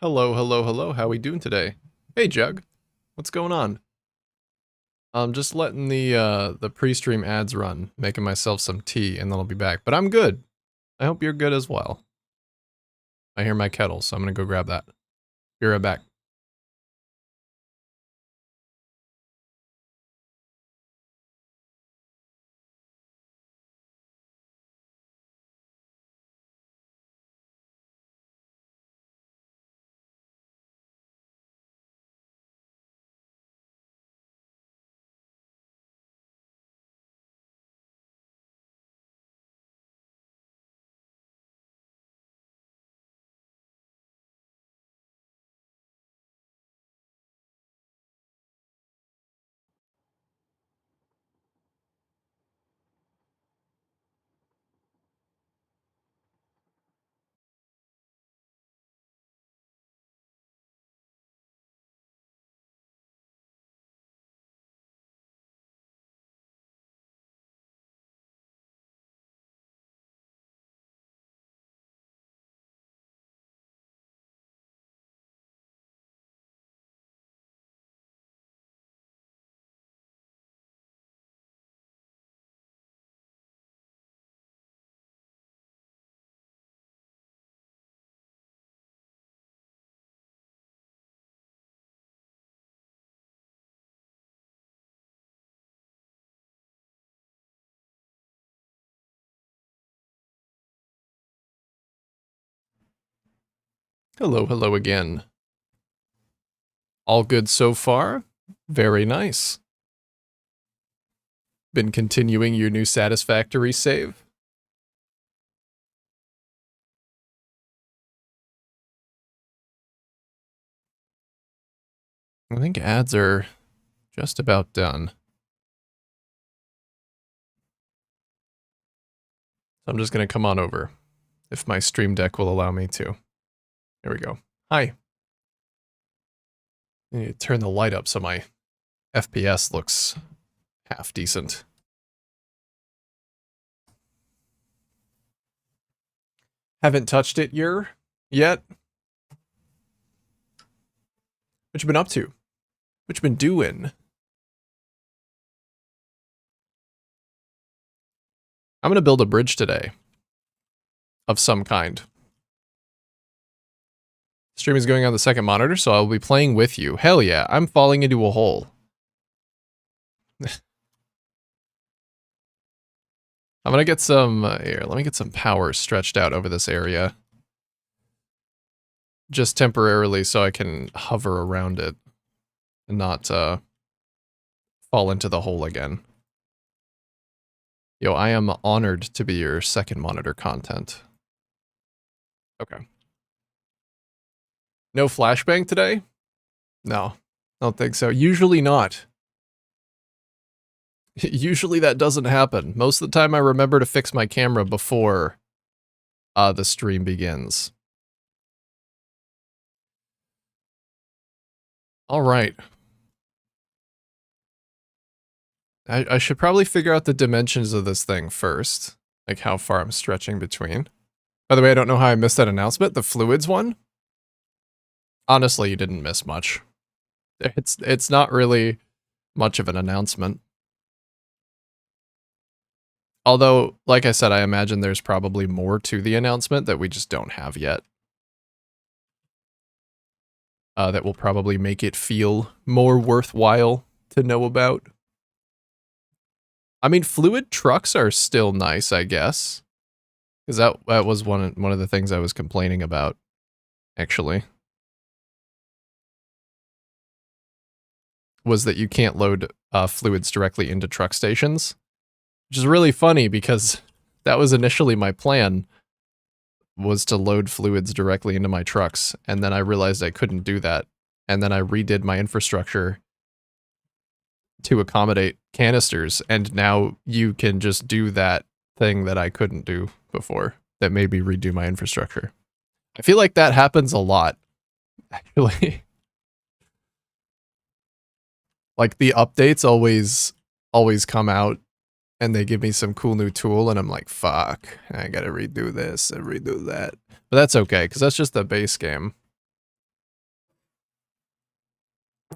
Hello, hello, hello. How we doing today? Hey, Jug. What's going on? I'm just letting the pre-stream ads run, making myself some tea, and then I'll be back. But I'm good. I hope you're good as well. I hear my kettle, so I'm gonna go grab that. Be right back. Hello, hello again. All good so far? Very nice. Been continuing your new Satisfactory save? I think ads are just about done. So I'm just gonna come on over, if my stream deck will allow me to. There we go. Hi. I need to turn the light up so my FPS looks half decent. Haven't touched it yet. What you been up to? What you been doing? I'm gonna build a bridge today. Of some kind. Stream is going on the second monitor, so I'll be playing with you. Hell yeah, I'm falling into a hole. I'm gonna get some, here, let me get some power stretched out over this area. Just temporarily so I can hover around it and not fall into the hole again. Yo, I am honored to be your second monitor content. Okay. No flashbang today? No, I don't think so. Usually not. Usually that doesn't happen. Most of the time I remember to fix my camera before the stream begins. All right. I should probably figure out the dimensions of this thing first. Like how far I'm stretching between. By the way, I don't know how I missed that announcement. The fluids one? Honestly, you didn't miss much. It's not really much of an announcement. Although, like I said, I imagine there's probably more to the announcement that we just don't have yet. That will probably make it feel more worthwhile to know about. I mean, fluid trucks are still nice, I guess. Because that was one of the things I was complaining about, actually. Was that you can't load fluids directly into truck stations. Which is really funny because that was initially my plan, was to load fluids directly into my trucks, and then I realized I couldn't do that. And then I redid my infrastructure to accommodate canisters, and now you can just do that thing that I couldn't do before that made me redo my infrastructure. I feel like that happens a lot, actually. Like the updates always come out and they give me some cool new tool and I'm like, fuck, I gotta redo this and redo that. But that's okay, because that's just the base game.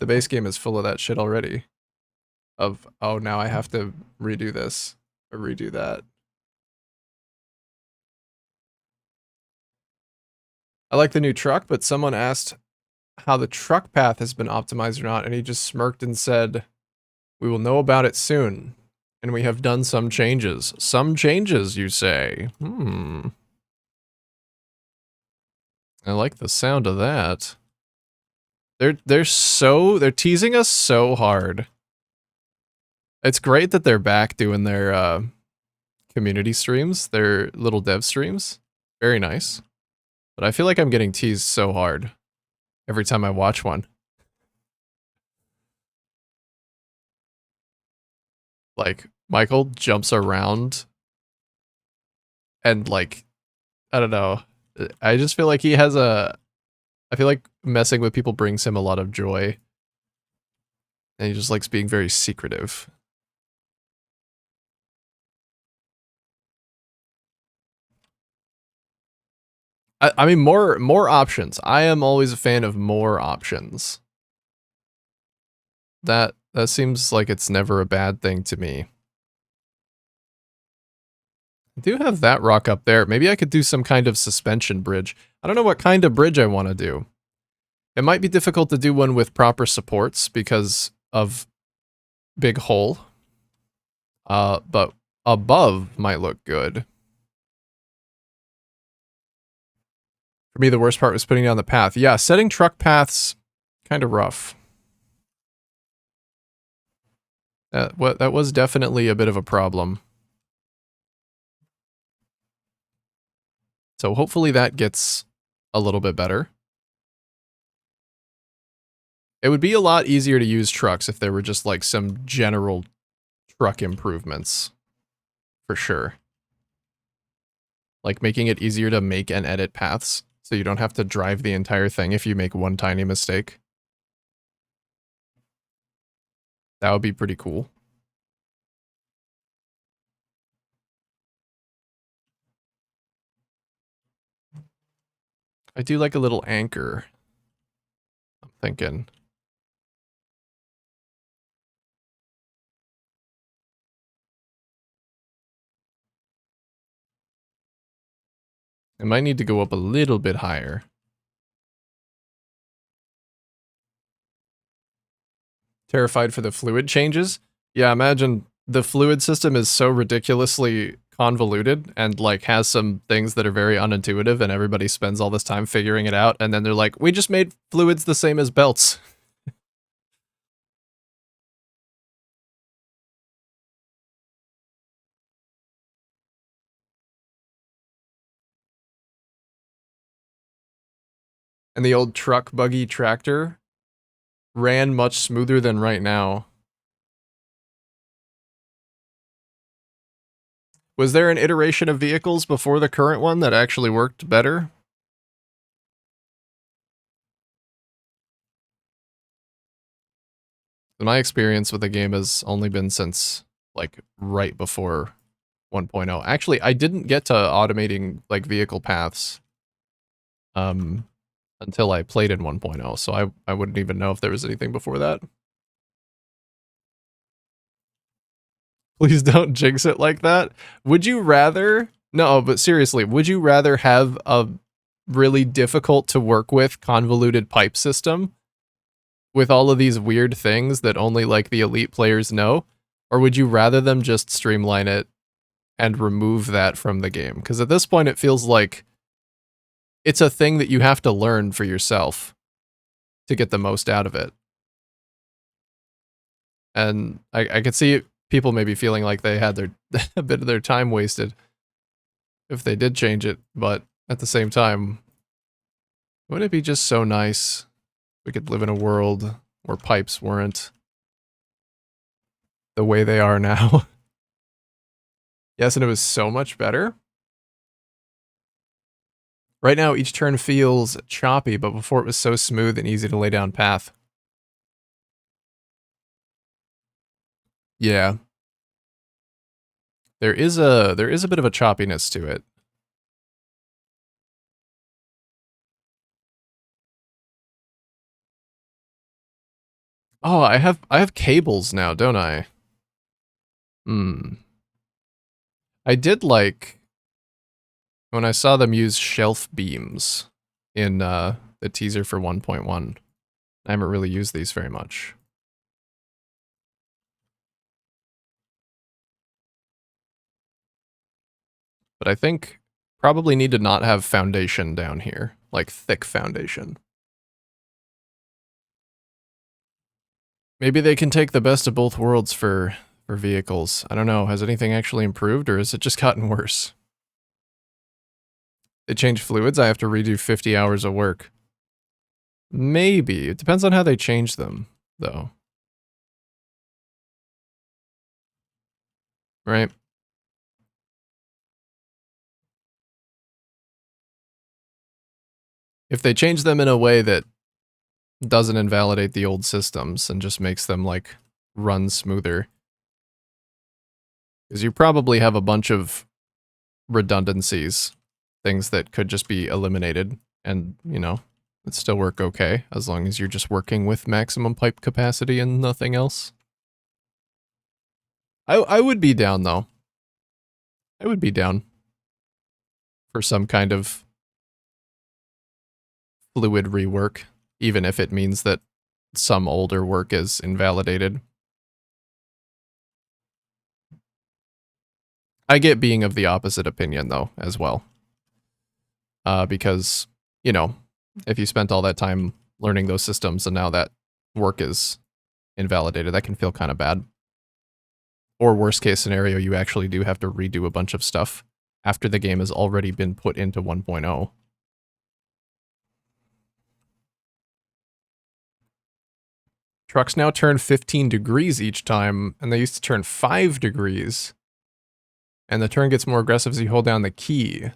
The base game is full of that shit already. Of, oh, now I have to redo this or redo that. I like the new truck, but someone asked how the truck path has been optimized or not, and he just smirked and said, "We will know about it soon, and we have done some changes." Some changes, you say? I like the sound of that. They're teasing us so hard. It's great that they're back doing their community streams, their little dev streams. Very nice. But I feel like I'm getting teased so hard every time I watch one. Like, Michael jumps around and, like, I don't know. I just feel like he has a... I feel like messing with people brings him a lot of joy. And he just likes being very secretive. I mean, more options. I am always a fan of more options. That seems like it's never a bad thing to me. I do have that rock up there. Maybe I could do some kind of suspension bridge. I don't know what kind of bridge I want to do. It might be difficult to do one with proper supports because of big hole. But above might look good. For me, the worst part was putting down the path. Yeah, setting truck paths, kind of rough. That was definitely a bit of a problem. So hopefully that gets a little bit better. It would be a lot easier to use trucks if there were just like some general truck improvements. For sure. Like making it easier to make and edit paths, so you don't have to drive the entire thing if you make one tiny mistake. That would be pretty cool. I do like a little anchor. I'm thinking. It might need to go up a little bit higher. Terrified for the fluid changes? Yeah, imagine the fluid system is so ridiculously convoluted and like has some things that are very unintuitive and everybody spends all this time figuring it out and then they're like, we just made fluids the same as belts. And the old truck buggy tractor ran much smoother than right now. Was there an iteration of vehicles before the current one that actually worked better? My experience with the game has only been since, like, right before 1.0. Actually, I didn't get to automating, like, vehicle paths until I played in 1.0, so I wouldn't even know if there was anything before that. Please don't jinx it like that. Would you rather... No, but seriously, would you rather have a really difficult to work with convoluted pipe system with all of these weird things that only like the elite players know? Or would you rather them just streamline it and remove that from the game? Because at this point it feels like it's a thing that you have to learn for yourself to get the most out of it. And I could see people maybe feeling like they had their a bit of their time wasted if they did change it, but at the same time, wouldn't it be just so nice if we could live in a world where pipes weren't the way they are now? Yes, and it was so much better. Right now, each turn feels choppy, but before it was so smooth and easy to lay down path. Yeah. There is a bit of a choppiness to it. Oh, I have cables now, don't I? Hmm. I did like when I saw them use shelf beams in the teaser for 1.1. I haven't really used these very much. But I think probably need to not have foundation down here, like thick foundation. Maybe they can take the best of both worlds for vehicles. I don't know. Has anything actually improved, or has it just gotten worse? They change fluids, I have to redo 50 hours of work. Maybe. It depends on how they change them, though. Right? If they change them in a way that doesn't invalidate the old systems and just makes them, like, run smoother. Because you probably have a bunch of redundancies, things that could just be eliminated, and, you know, it still work okay, as long as you're just working with maximum pipe capacity and nothing else. I would be down, though. I would be down for some kind of fluid rework, even if it means that some older work is invalidated. I get being of the opposite opinion, though, as well. Because, you know, if you spent all that time learning those systems and now that work is invalidated, that can feel kind of bad. Or worst case scenario, you actually do have to redo a bunch of stuff after the game has already been put into 1.0. Trucks now turn 15 degrees each time, and they used to turn 5 degrees. And the turn gets more aggressive as you hold down the key.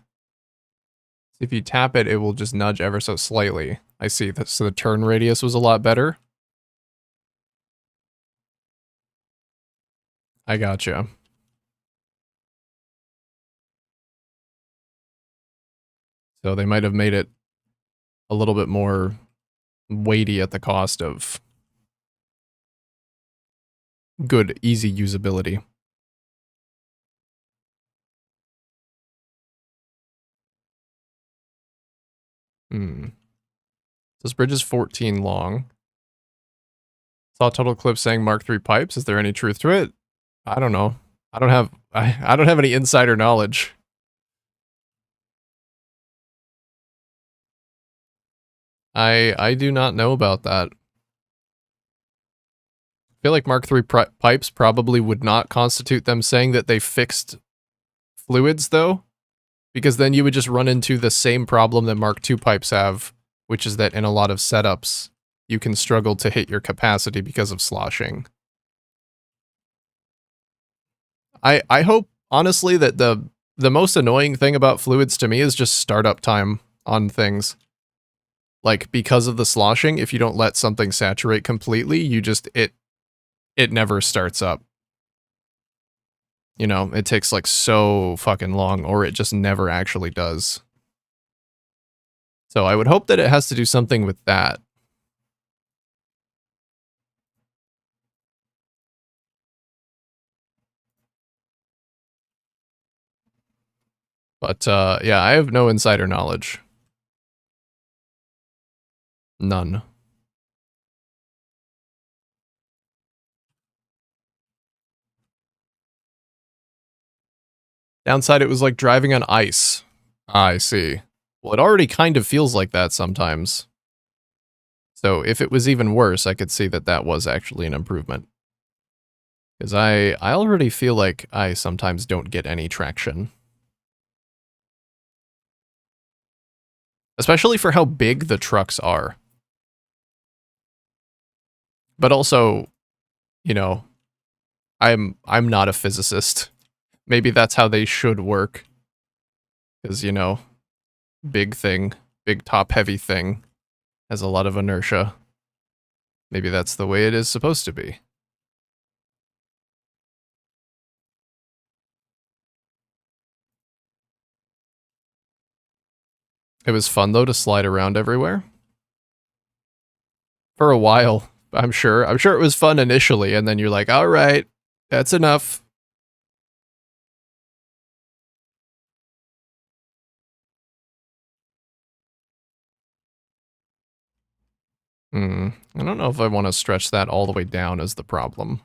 If you tap it, it will just nudge ever so slightly. I see. So the turn radius was a lot better. I gotcha. So they might have made it a little bit more weighty at the cost of good, easy usability. This bridge is 14 long. Saw a total clip saying Mark III pipes. Is there any truth to it? I don't know. I don't have any insider knowledge. I do not know about that. I feel like Mark III pipes probably would not constitute them saying that they fixed fluids, though, because then you would just run into the same problem that Mark II pipes have, which is that in a lot of setups, you can struggle to hit your capacity because of sloshing. I hope, honestly, that the most annoying thing about fluids to me is just startup time on things. Like, because of the sloshing, if you don't let something saturate completely, it never starts up. You know, it takes like so fucking long, or it just never actually does. So I would hope that it has to do something with that. But yeah, I have no insider knowledge. None. Downside, it was like driving on ice. Ah, I see. Well, it already kind of feels like that sometimes. So if it was even worse, I could see that that was actually an improvement. Because I already feel like I sometimes don't get any traction. Especially for how big the trucks are. But also, you know, I'm not a physicist. Maybe that's how they should work. Because, you know, big thing, big top heavy thing has a lot of inertia. Maybe that's the way it is supposed to be. It was fun though to slide around everywhere. For a while. I'm sure. I'm sure it was fun initially, and then you're like, all right, that's enough. I don't know if I want to stretch that all the way down as the problem.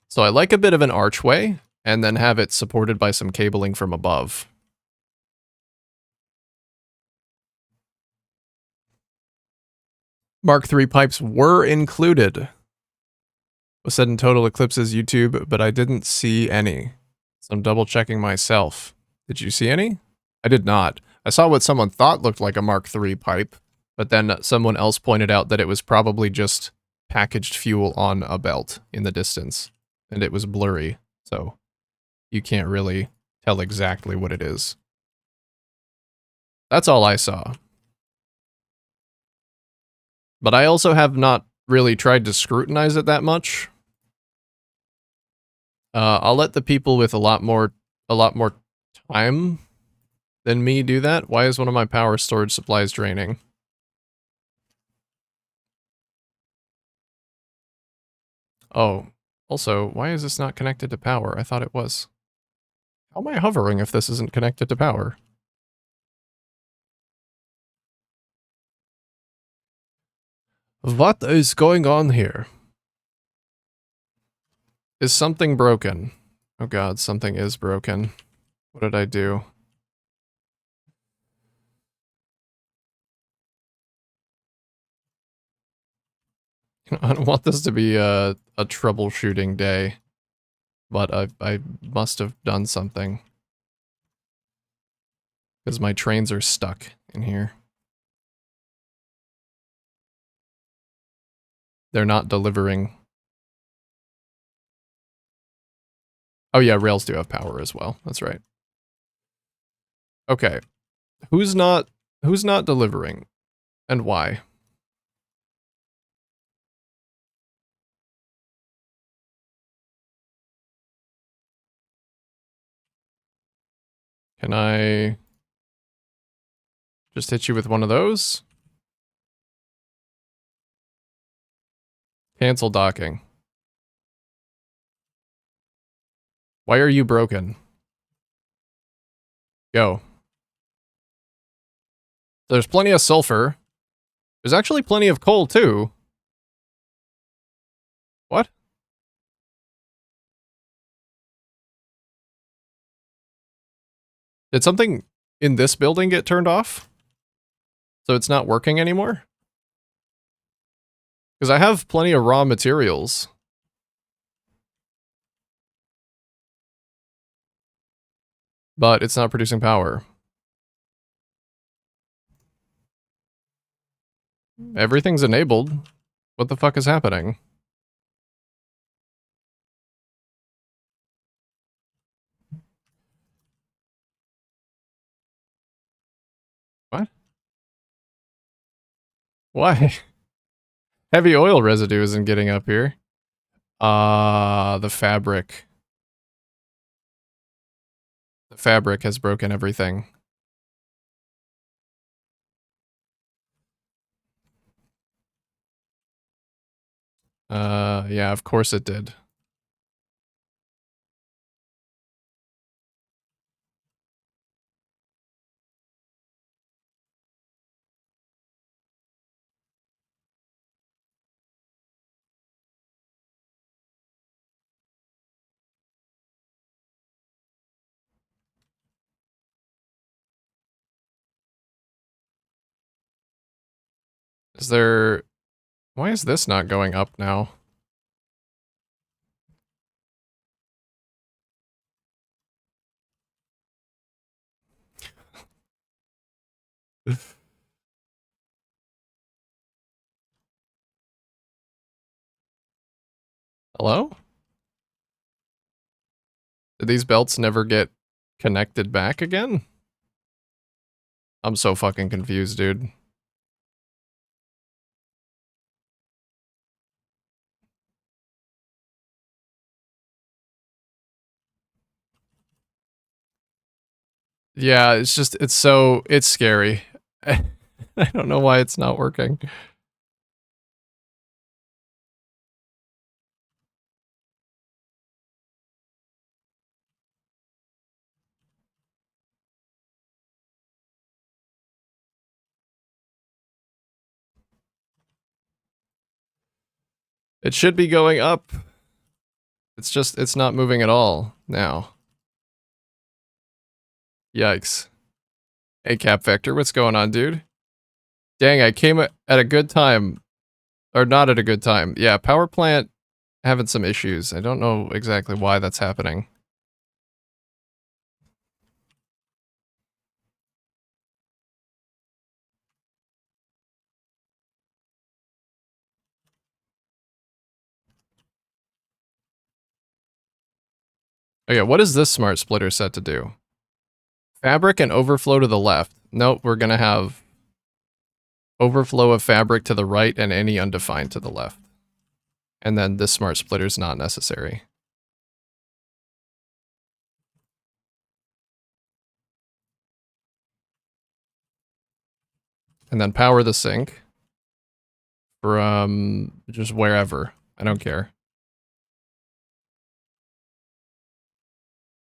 So I like a bit of an archway, and then have it supported by some cabling from above. Mark III pipes were included. Was said in Total Eclipse's YouTube, but I didn't see any. So I'm double checking myself. Did you see any? I did not. I saw what someone thought looked like a Mark III pipe, but then someone else pointed out that it was probably just packaged fuel on a belt in the distance, and it was blurry, so you can't really tell exactly what it is. That's all I saw. But I also have not really tried to scrutinize it that much. I'll let the people with a lot more time than me do that. Why is one of my power storage supplies draining? Oh, also, why is this not connected to power? I thought it was. How am I hovering if this isn't connected to power? What is going on here? Is something broken? Oh god, something is broken. What did I do? I don't want this to be a troubleshooting day, but I must have done something. Because my trains are stuck in here. They're not delivering. Oh yeah, rails do have power as well. That's right. Okay. Who's not delivering? And why? Can I just hit you with one of those? Cancel docking. Why are you broken? Go. There's plenty of sulfur. There's actually plenty of coal too. What? Did something in this building get turned off? So it's not working anymore? Because I have plenty of raw materials. But it's not producing power. Everything's enabled. What the fuck is happening? What? Why? Heavy oil residue isn't getting up here. The fabric. The fabric has broken everything. Yeah, of course it did. Is there... Why is this not going up now? Hello? Did these belts never get connected back again? I'm so fucking confused, dude. Yeah, it's just, it's scary. I don't know why it's not working. It should be going up. It's not moving at all now. Yikes. Hey, Cap Vector, what's going on, dude? Dang, I came at a good time. Or not at a good time. Yeah, power plant having some issues. I don't know exactly why that's happening. Okay, what is this smart splitter set to do? Fabric and overflow to the left. Nope, we're gonna have overflow of fabric to the right and any undefined to the left. And then this smart splitter is not necessary. And then power the sink from just wherever. I don't care.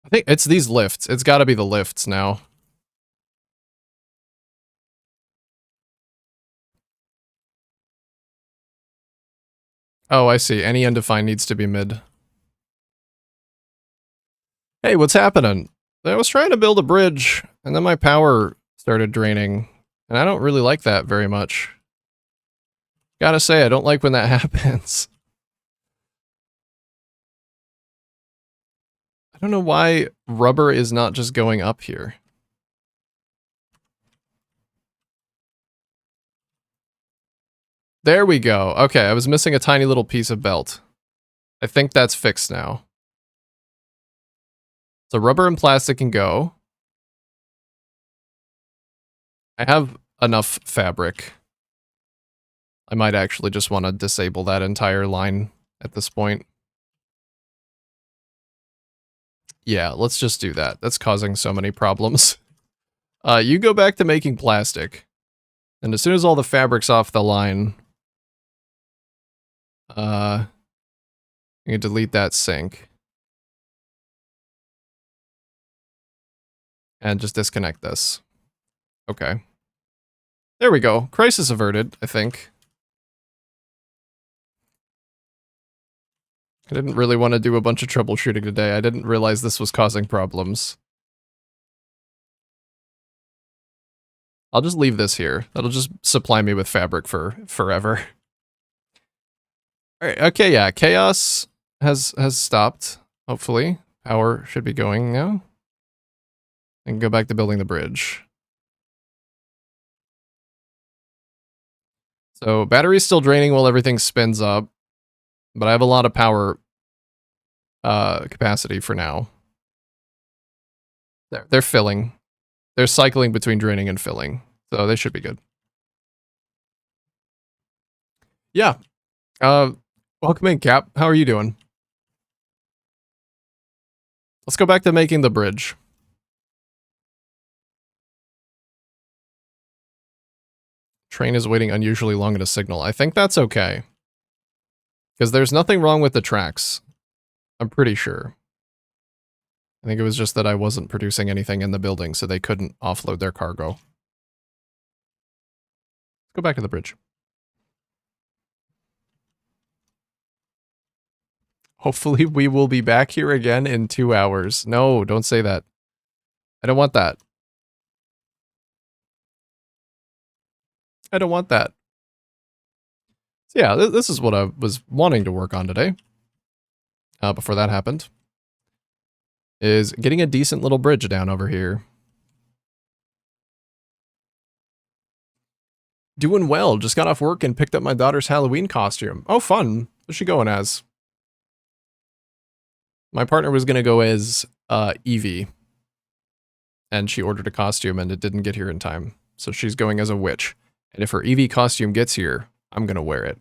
I think it's these lifts. It's got to be the lifts now. Oh, I see. Any undefined needs to be mid. Hey, what's happening? I was trying to build a bridge, and then my power started draining, and I don't really like that very much. Gotta say, I don't like when that happens. I don't know why rubber is not just going up here. There we go. Okay, I was missing a tiny little piece of belt. I think that's fixed now. So rubber and plastic can go. I have enough fabric. I might actually just want to disable that entire line at this point. Yeah, let's just do that. That's causing so many problems. You go back to making plastic. And as soon as all the fabric's off the line, you can delete that sink. And just disconnect this. Okay. There we go. Crisis averted, I think. I didn't really want to do a bunch of troubleshooting today. I didn't realize this was causing problems. I'll just leave this here. That'll just supply me with fabric for forever. Alright, okay, yeah. Chaos has stopped, hopefully. Power should be going now. And go back to building the bridge. So battery's still draining while everything spins up. But I have a lot of power capacity for now. They're filling. They're cycling between draining and filling. So they should be good. Yeah. Welcome in, Cap. How are you doing? Let's go back to making the bridge. Train is waiting unusually long at a signal. I think that's okay. Because there's nothing wrong with the tracks. I'm pretty sure. I think it was just that I wasn't producing anything in the building, so they couldn't offload their cargo. Let's go back to the bridge. Hopefully we will be back here again in 2 hours. No, don't say that. I don't want that. I don't want that. So yeah, this is what I was wanting to work on today. Before that happened. Is getting a decent little bridge down over here. Doing well. Just got off work and picked up my daughter's Halloween costume. Oh, fun. What's she going as? My partner was going to go as Evie. And she ordered a costume and it didn't get here in time. So she's going as a witch. And if her Evie costume gets here, I'm going to wear it.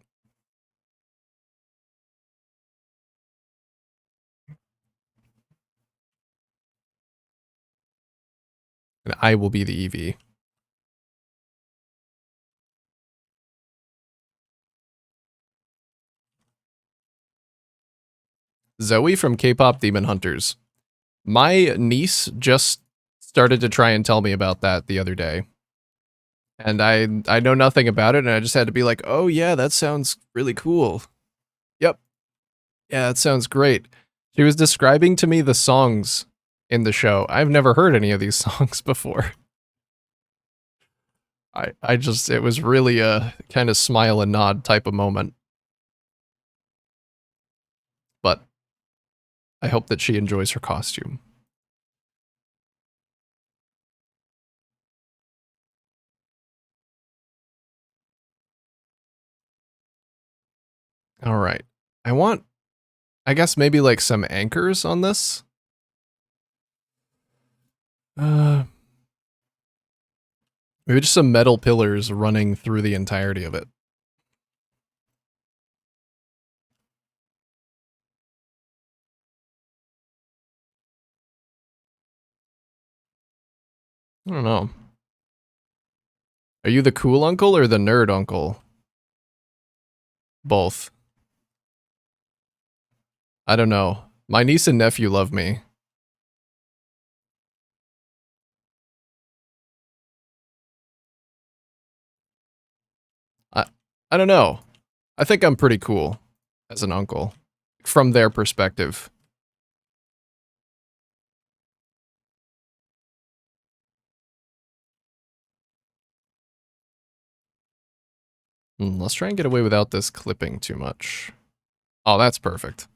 And I will be the Eevee. Zoe from K-Pop Demon Hunters. My niece just started to try and tell me about that the other day. And I know nothing about it, and I just had to be like, oh yeah, that sounds really cool. Yep, Yeah, that sounds great. She was describing to me the songs in the show. I've never heard any of these songs before. I just, it was really a kind of smile and nod type of moment. But I hope that she enjoys her costume. All right. I want, I guess maybe like some anchors on this. Uh, Maybe just some metal pillars running through the entirety of it. I don't know. Are you the cool uncle or the nerd uncle? Both. I don't know. My niece and nephew love me. I I don't know. I think I'm pretty cool as an uncle from their perspective. Let's try and get away without this clipping too much. Oh, that's perfect.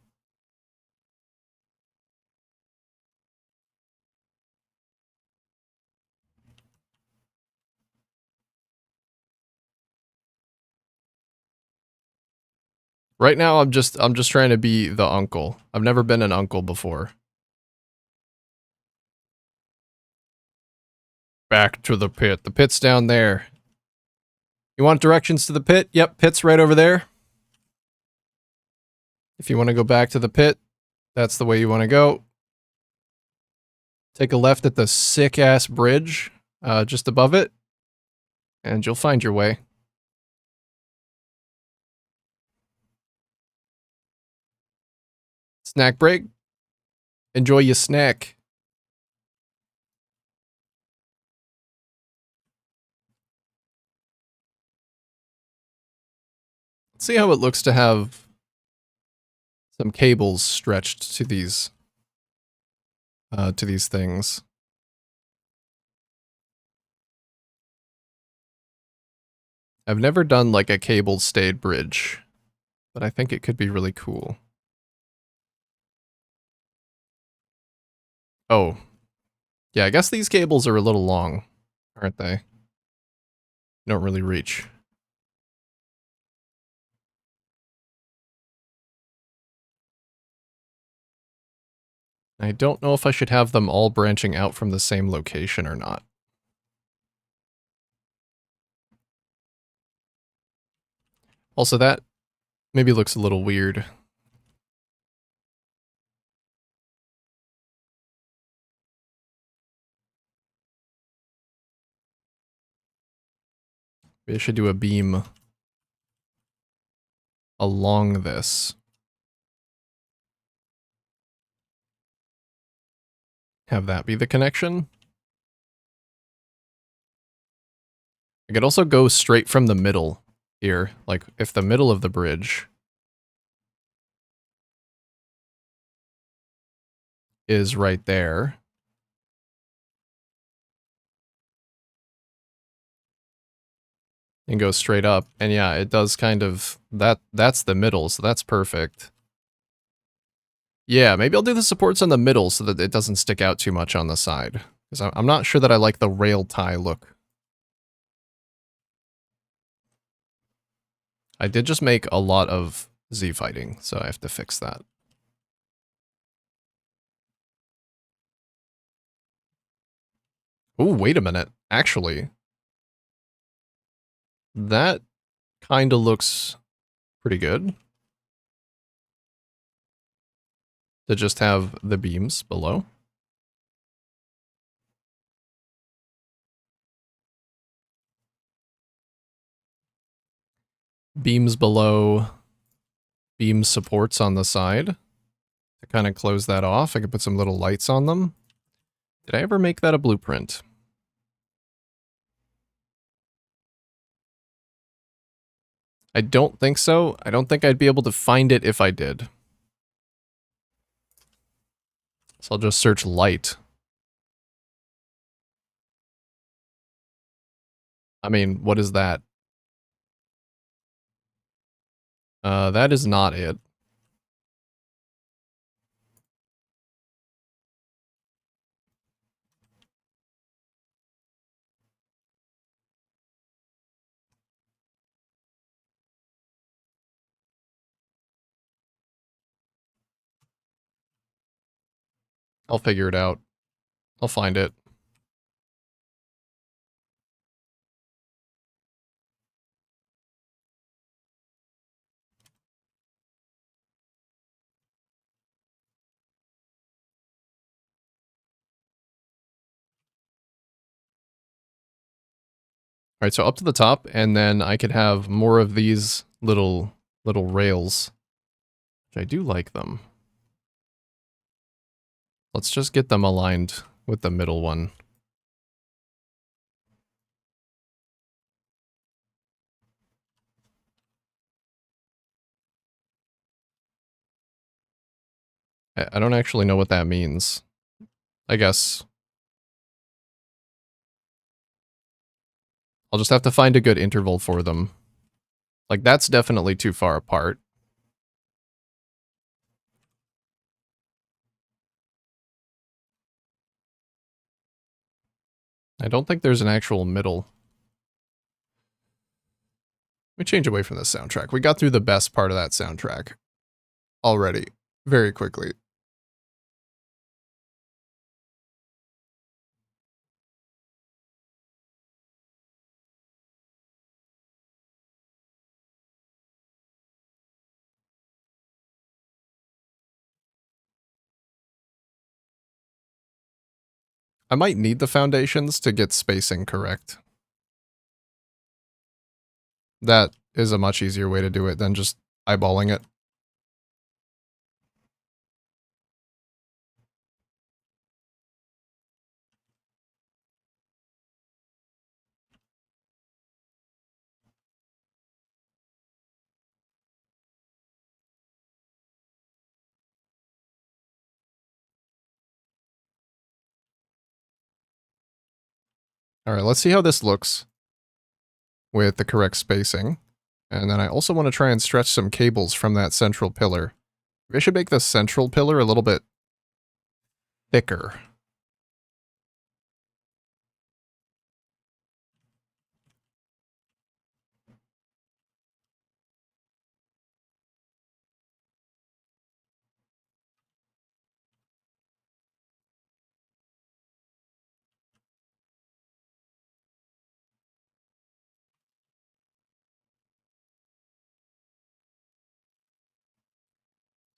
Right now I'm just trying to be the uncle. I've never been an uncle before. Back to the pit. The pit's down there. You want directions to the pit? Yep, pit's right over there. If you want to go back to the pit, that's the way you want to go. Take a left at the sick-ass bridge, just above it, and you'll find your way. Snack break. Enjoy your snack. Let's see how it looks to have some cables stretched to these things. I've never done like a cable stayed bridge, but I think it could be really cool. Oh, yeah, I guess these cables are a little long, aren't they? Don't really reach. I don't know if I should have them all branching out from the same location or not. Also, that maybe looks a little weird. Maybe I should do a beam along this. Have that be the connection. I could also go straight from the middle here. Like, if the middle of the bridge is right there, and go straight up, and yeah, it does kind of, that's the middle, so that's perfect. Yeah, maybe I'll do the supports on the middle so that it doesn't stick out too much on the side. Because I'm not sure that I like the rail tie look. I did just make a lot of Z fighting, so I have to fix that. Oh, wait a minute. Actually, that kind of looks pretty good. To just have the beams below. Beams below, beam supports on the side. To kind of close that off, I could put some little lights on them. Did I ever make that a blueprint? I don't think so. I don't think I'd be able to find it if I did. So I'll just search light. I mean, what is that? That is not it. I'll figure it out. I'll find it. All right, so up to the top, and then I could have more of these little rails. Which I do like them. Let's just get them aligned with the middle one. I don't actually know what that means. I guess I'll just have to find a good interval for them. Like, that's definitely too far apart. I don't think there's an actual middle. Let me change away from this soundtrack. We got through the best part of that soundtrack already, very quickly. I might need the foundations to get spacing correct. That is a much easier way to do it than just eyeballing it. All right, let's see how this looks with the correct spacing. And then I also want to try and stretch some cables from that central pillar. I should make the central pillar a little bit thicker.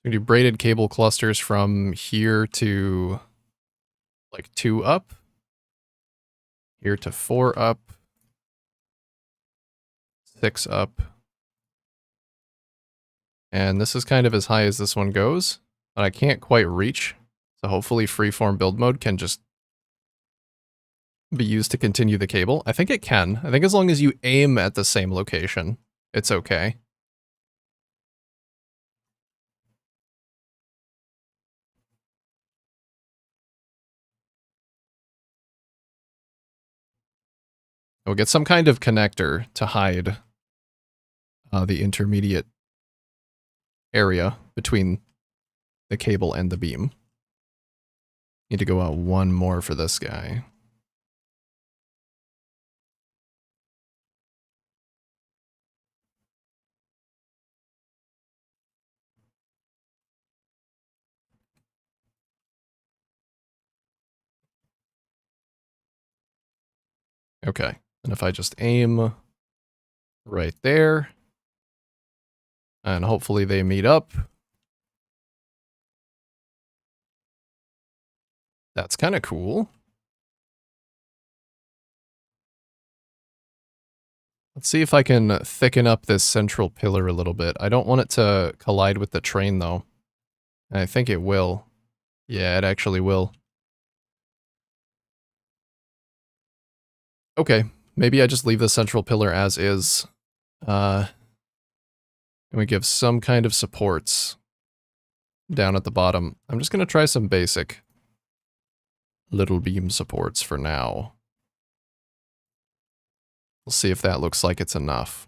We do braided cable clusters from here to like 2 up, here to 4 up, 6 up. And this is kind of as high as this one goes, but I can't quite reach. So hopefully freeform build mode can just be used to continue the cable. I think it can. I think as long as you aim at the same location, it's okay. We'll get some kind of connector to hide the intermediate area between the cable and the beam. Need to go out one more for this guy. Okay, and if I just aim right there, and hopefully they meet up. That's kind of cool. Let's see if I can thicken up this central pillar a little bit. I don't want it to collide with the train, though. And I think it will. Yeah, it actually will. Okay, maybe I just leave the central pillar as is. And we give some kind of supports down at the bottom. I'm just going to try some basic. little beam supports for now. We'll see if that looks like it's enough.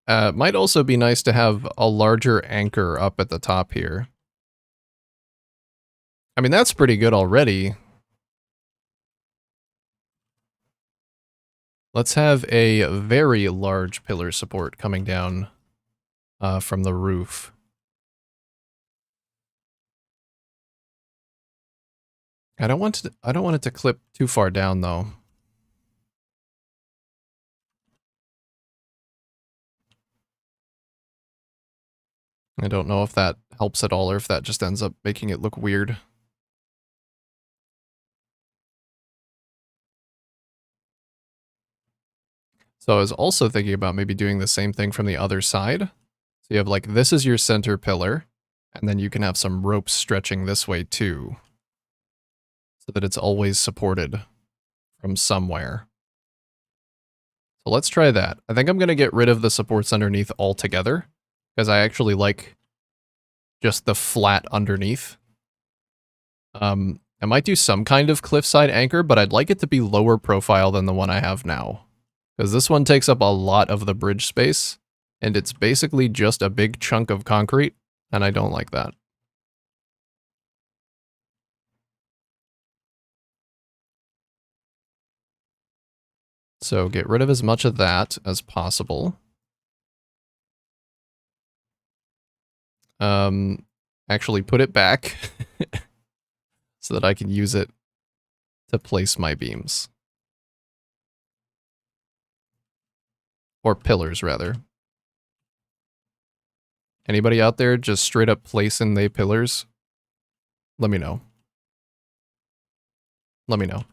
It might also be nice to have a larger anchor up at the top here. I mean, that's pretty good already. Let's have a very large pillar support coming down from the roof. I don't want it to clip too far down though. I don't know if that helps at all or if that just ends up making it look weird. So I was also thinking about maybe doing the same thing from the other side. So you have like, this is your center pillar, and then you can have some ropes stretching this way too. So that it's always supported from somewhere. So let's try that. I think I'm going to get rid of the supports underneath altogether, because I actually like just the flat underneath. I might do some kind of cliffside anchor, but I'd like it to be lower profile than the one I have now. Because this one takes up a lot of the bridge space, and it's basically just a big chunk of concrete, and I don't like that. So get rid of as much of that as possible. Actually put it back so that I can use it to place my beams. Or pillars, rather. Anybody out there just straight up placing they pillars? Let me know. Let me know.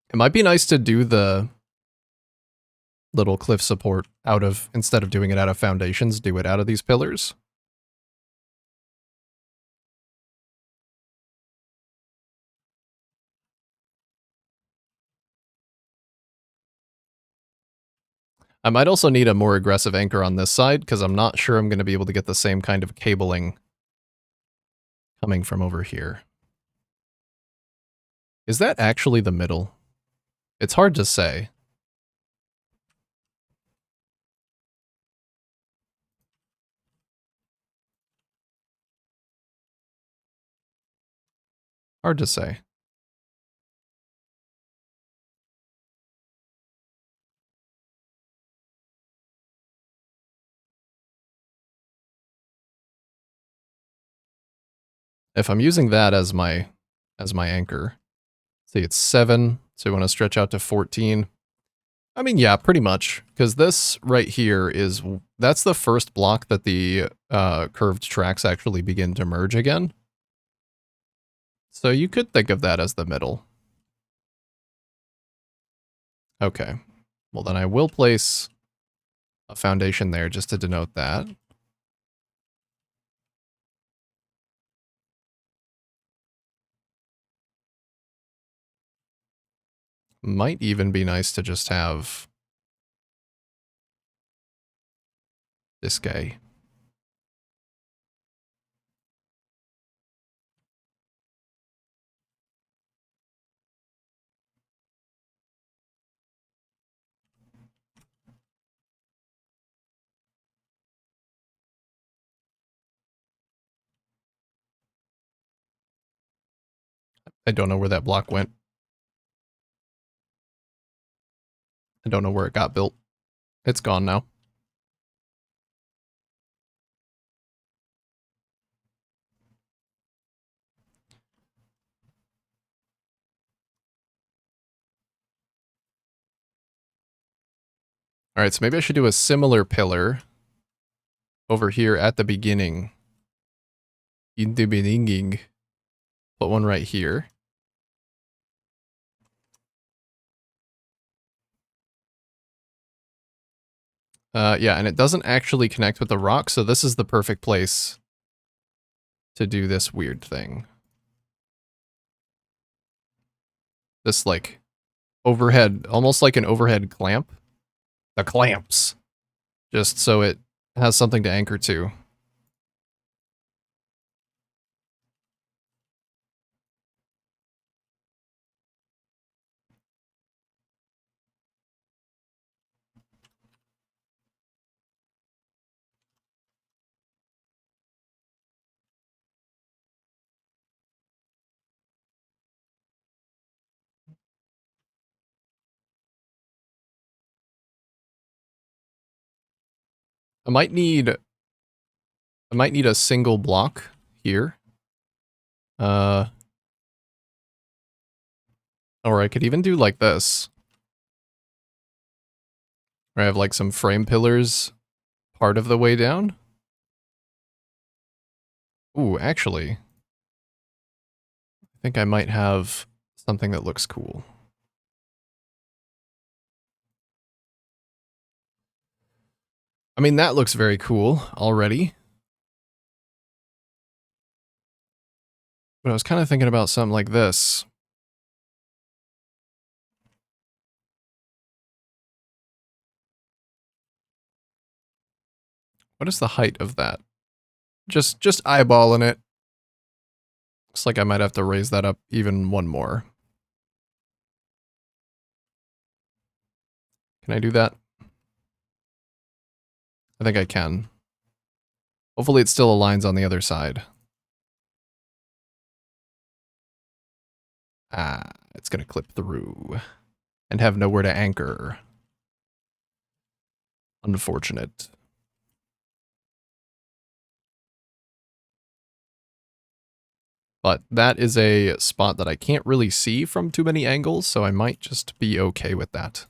It might be nice to do the little cliff support out of, instead of doing it out of foundations, do it out of these pillars. I might also need a more aggressive anchor on this side, because I'm not sure I'm going to be able to get the same kind of cabling coming from over here. Is that actually the middle? It's hard to say. Hard to say. If I'm using that as my anchor, see it's 7, so we want to stretch out to 14. I mean, yeah, pretty much, because this right here is, that's the first block that the curved tracks actually begin to merge again. So you could think of that as the middle. Okay, well then I will place a foundation there just to denote that. Might even be nice to just have this guy. I don't know where that block went. I don't know where it got built. It's gone now. All right, so maybe I should do a similar pillar over here at the beginning. In the beginning. Put one right here. Yeah, and it doesn't actually connect with the rock, so this is the perfect place to do this weird thing. This, like, overhead, almost like an overhead clamp. The clamps. Just so it has something to anchor to. I might need a single block here. Or I could even do like this. Where I have like some frame pillars part of the way down. Ooh, actually, I think I might have something that looks cool. I mean, that looks very cool already. But I was kind of thinking about something like this. What is the height of that? Just eyeballing it. Looks like I might have to raise that up even one more. Can I do that? I think I can. Hopefully it still aligns on the other side. Ah, it's gonna clip through. And have nowhere to anchor. Unfortunate. But that is a spot that I can't really see from too many angles, so I might just be okay with that.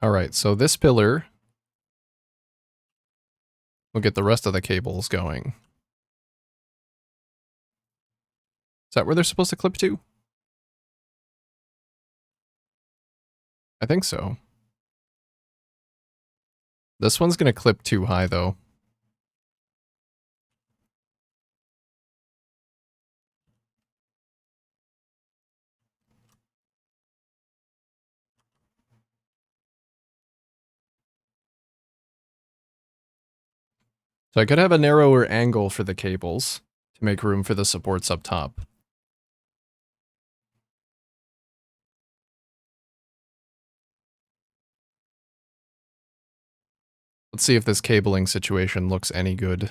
Alright, so this pillar will get the rest of the cables going. Is that where they're supposed to clip to? I think so. This one's gonna clip too high, though. So I could have a narrower angle for the cables to make room for the supports up top. Let's see if this cabling situation looks any good.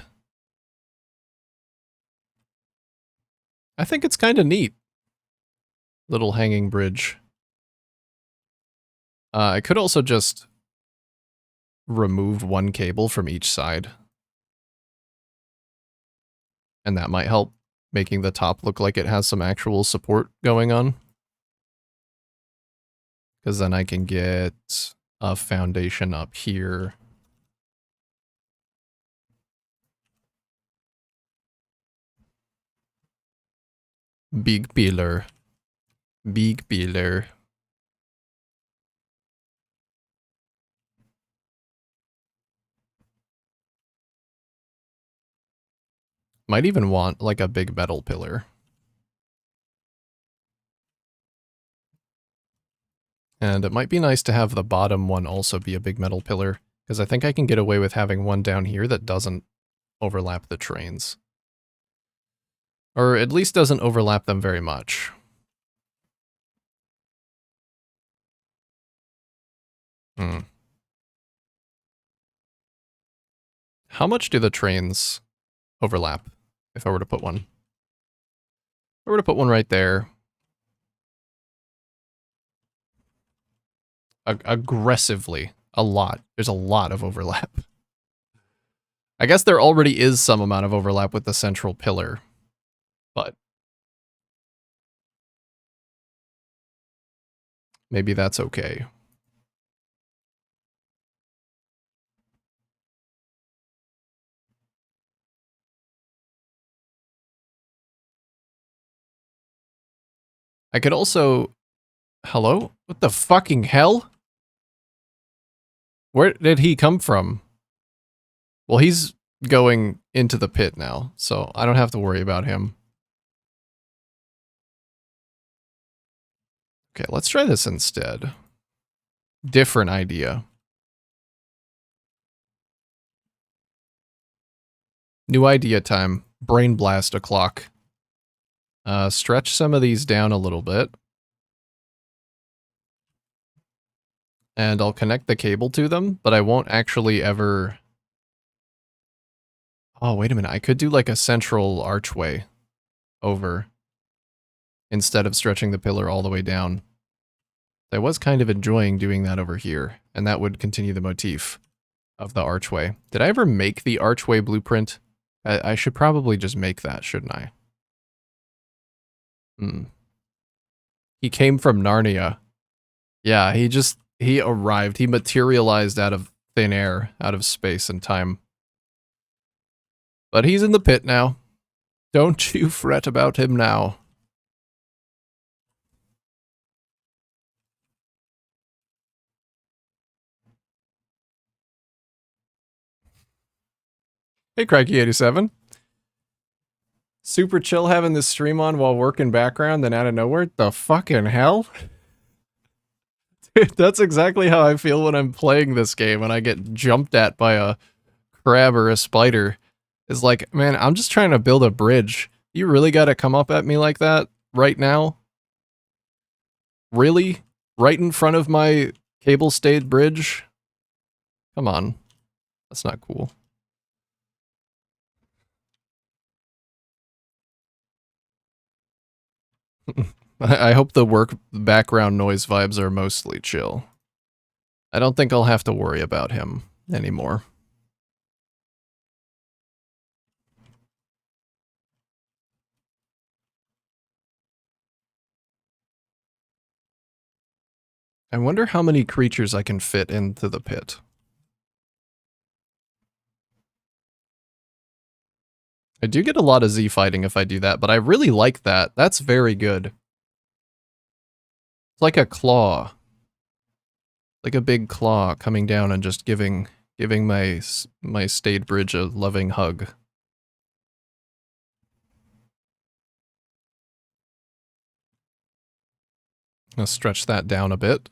I think it's kind of neat. Little hanging bridge. I could also just remove one cable from each side. And that might help making the top look like it has some actual support going on. Because then I can get a foundation up here. Big pillar. Big pillar. Might even want like a big metal pillar. And it might be nice to have the bottom one also be a big metal pillar, because I think I can get away with having one down here that doesn't overlap the trains. Or at least doesn't overlap them very much. Hmm. How much do the trains overlap if I were to put one? If I were to put one right there. Aggressively. A lot. There's a lot of overlap. I guess there already is some amount of overlap with the central pillar, but maybe that's okay. I could also... Hello? What the fucking hell? Where did he come from? Well, he's going into the pit now, so I don't have to worry about him. Okay, let's try this instead. Different idea. New idea time. Brain blast o'clock. Stretch some of these down a little bit. And I'll connect the cable to them, but I won't actually ever... Oh, wait a minute. I could do like a central archway over instead of stretching the pillar all the way down. I was kind of enjoying doing that over here, and that would continue the motif of the archway. Did I ever make the archway blueprint? I should probably just make that, shouldn't I? He came from Narnia. Yeah, he arrived. He materialized out of thin air, out of space and time. But he's in the pit now. Don't you fret about him now. Hey, Crikey87. Super chill having this stream on while working background, then out of nowhere, the fucking hell? Dude, that's exactly how I feel when I'm playing this game and I get jumped at by a crab or a spider. It's like, man, I'm just trying to build a bridge. You really gotta come up at me like that right now? Really? Right in front of my cable-stayed bridge? Come on. That's not cool. I hope the work background noise vibes are mostly chill. I don't think I'll have to worry about him anymore. I wonder how many creatures I can fit into the pit. I do get a lot of Z fighting if I do that, but I really like that. That's very good. It's like a claw. Like a big claw coming down and just giving my stayed bridge a loving hug. I'll stretch that down a bit.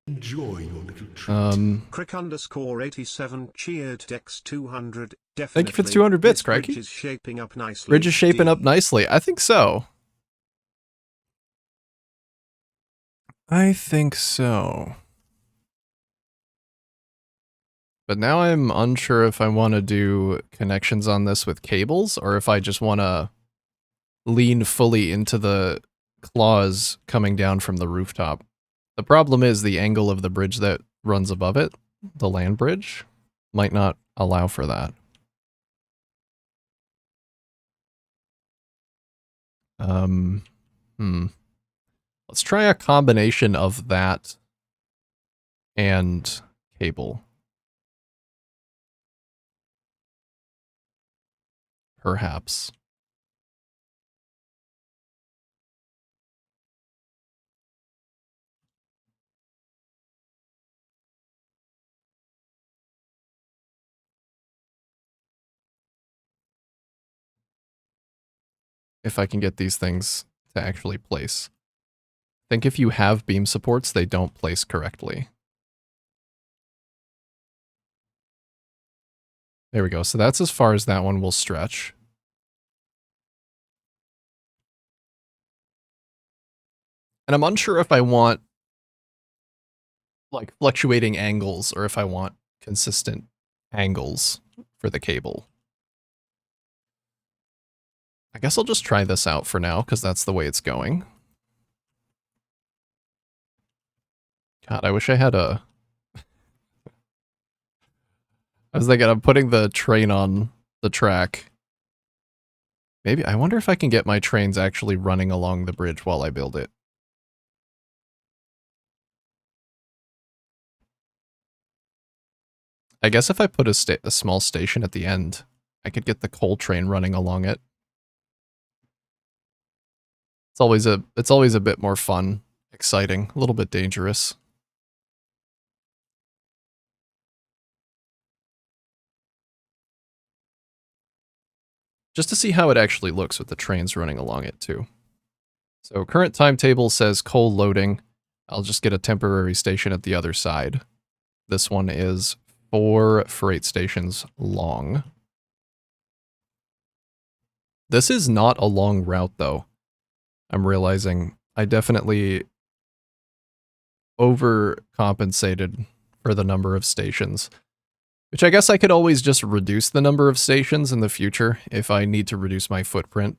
Enjoy your little treat. Crick_87 cheered Dex 200. Definitely. Thank you for the 200 bits, Crikey. Bridge is shaping up nicely. Bridge is shaping up nicely. I think so. I think so. But now I'm unsure if I want to do connections on this with cables or if I just want to lean fully into the claws coming down from the rooftop. The problem is the angle of the bridge that runs above it, the land bridge, might not allow for that. Let's try a combination of that and cable. Perhaps. If I can get these things to actually place. I think if you have beam supports, they don't place correctly. There we go. So that's as far as that one will stretch. And I'm unsure if I want like fluctuating angles or if I want consistent angles for the cable. I guess I'll just try this out for now, because that's the way it's going. God, I wish I had a... I was thinking of putting the train on the track. Maybe, I wonder if I can get my trains actually running along the bridge while I build it. I guess if I put a small station at the end, I could get the coal train running along it. It's always a bit more fun, exciting, a little bit dangerous. Just to see how it actually looks with the trains running along it too. So current timetable says coal loading. I'll just get a temporary station at the other side. This one is 4 freight stations long. This is not a long route though. I'm realizing I definitely overcompensated for the number of stations. Which I guess I could always just reduce the number of stations in the future if I need to reduce my footprint.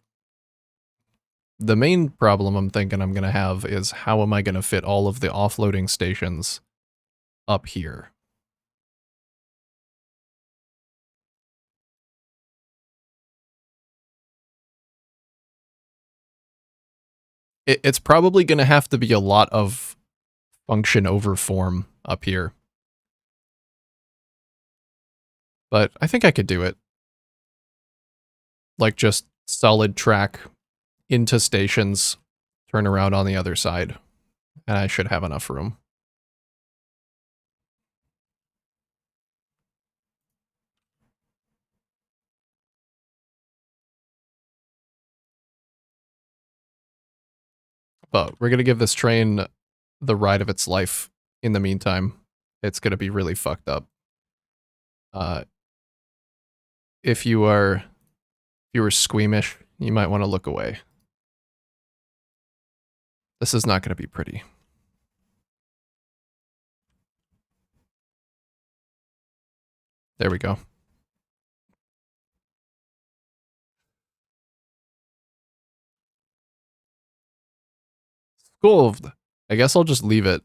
The main problem I'm thinking I'm going to have is how am I going to fit all of the offloading stations up here? It's probably going to have to be a lot of function over form up here. But I think I could do it. Like just solid track into stations, turn around on the other side, and I should have enough room. But we're going to give this train the ride of its life in the meantime. It's going to be really fucked up. If you were squeamish, you might want to look away. This is not going to be pretty. There we go. Cool. I guess I'll just leave it.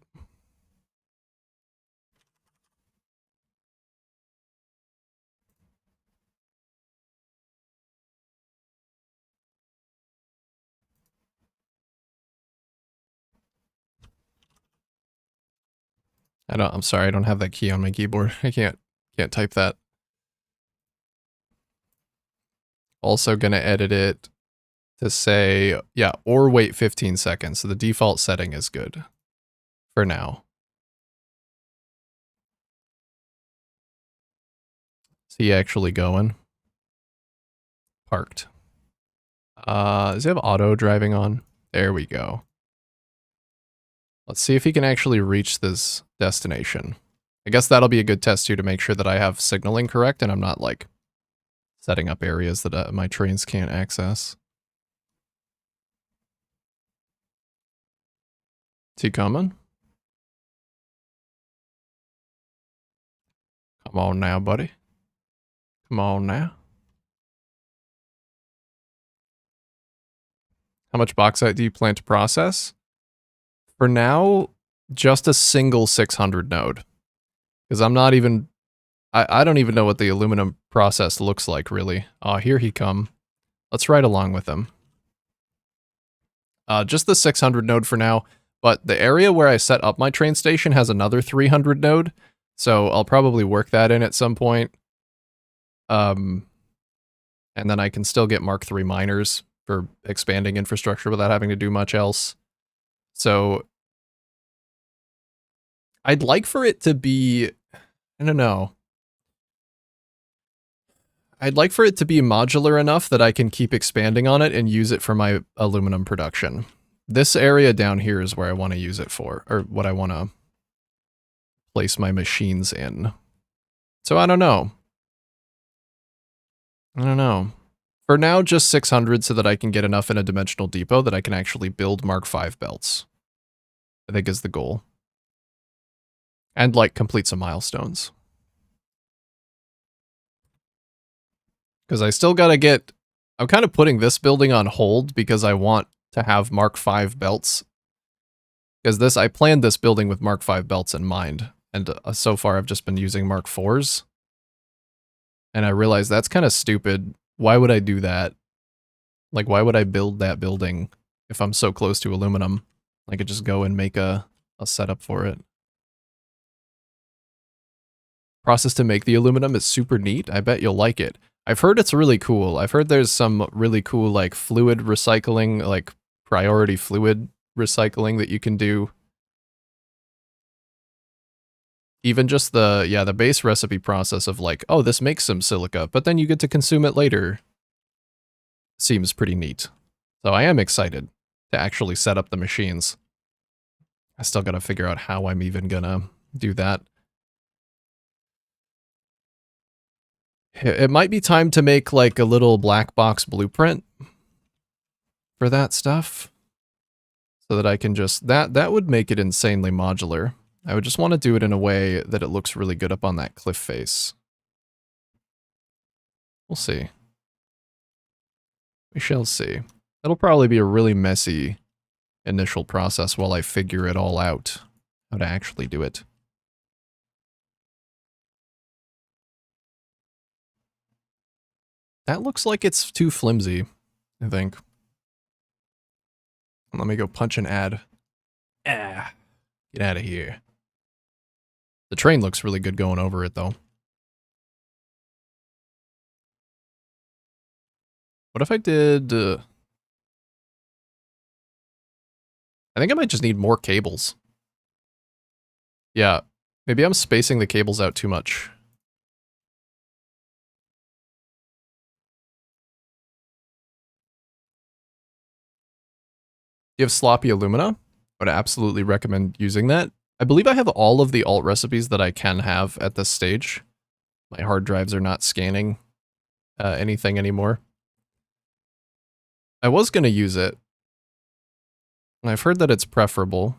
I'm sorry, I don't have that key on my keyboard. I can't type that. Also gonna edit it to say, yeah, or wait 15 seconds. So the default setting is good for now. Is he actually going? Parked. Does he have auto driving on? There we go. Let's see if he can actually reach this destination. I guess that'll be a good test too to make sure that I have signaling correct and I'm not like setting up areas that my trains can't access. Is he coming? Come on now, buddy. Come on now. How much bauxite do you plan to process? For now, just a single 600 node. Because I'm not even... I don't even know what the aluminum process looks like, really. Here he come. Let's ride along with him. Just the 600 node for now. But the area where I set up my train station has another 300 node. So I'll probably work that in at some point. And then I can still get Mark III miners for expanding infrastructure without having to do much else. So I'd like for it to be, I don't know. I'd like for it to be modular enough that I can keep expanding on it and use it for my aluminum production. This area down here is where I want to use it for, or what I want to place my machines in. So I don't know. For now, just 600 so that I can get enough in a dimensional depot that I can actually build Mark V belts. I think is the goal. And, like, complete some milestones. Because I still gotta get... I'm kind of putting this building on hold because I want to have Mark V belts. Because I planned this building with Mark V belts in mind. And so far I've just been using Mark IVs. And I realized that's kind of stupid. Why would I do that? Like, why would I build that building if I'm so close to aluminum? I could just go and make a setup for it. Process to make the aluminum is super neat. I bet you'll like it. I've heard it's really cool. I've heard there's some really cool, like, fluid recycling, like, priority fluid recycling that you can do. Even just the base recipe process of, like, oh, this makes some silica, but then you get to consume it later. Seems pretty neat. So I am excited to actually set up the machines. I still gotta figure out how I'm even gonna do that. It might be time to make like a little black box blueprint for that stuff. So that I can just, that would make it insanely modular. I would just want to do it in a way that it looks really good up on that cliff face. We'll see. We shall see. It'll probably be a really messy initial process while I figure it all out, how to actually do it. That looks like it's too flimsy, I think. Let me go punch an ad. Ah, get out of here. The train looks really good going over it, though. What if I did... I think I might just need more cables. Yeah, maybe I'm spacing the cables out too much. You have sloppy alumina? I would absolutely recommend using that. I believe I have all of the alt recipes that I can have at this stage. My hard drives are not scanning anything anymore. I was going to use it. And I've heard that it's preferable.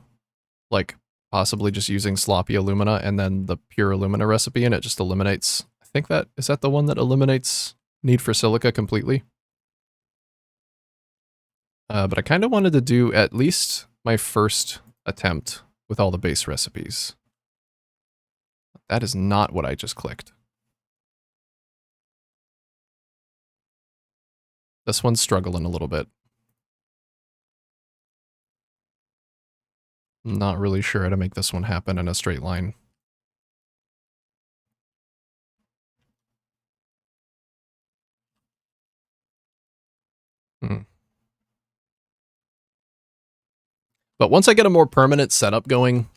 Like, possibly just using sloppy alumina and then the pure alumina recipe, and it just eliminates... I think that... Is that the one that eliminates need for silica completely? But I kind of wanted to do at least my first attempt with all the base recipes. That is not what I just clicked. This one's struggling a little bit. I'm not really sure how to make this one happen in a straight line. But once I get a more permanent setup going,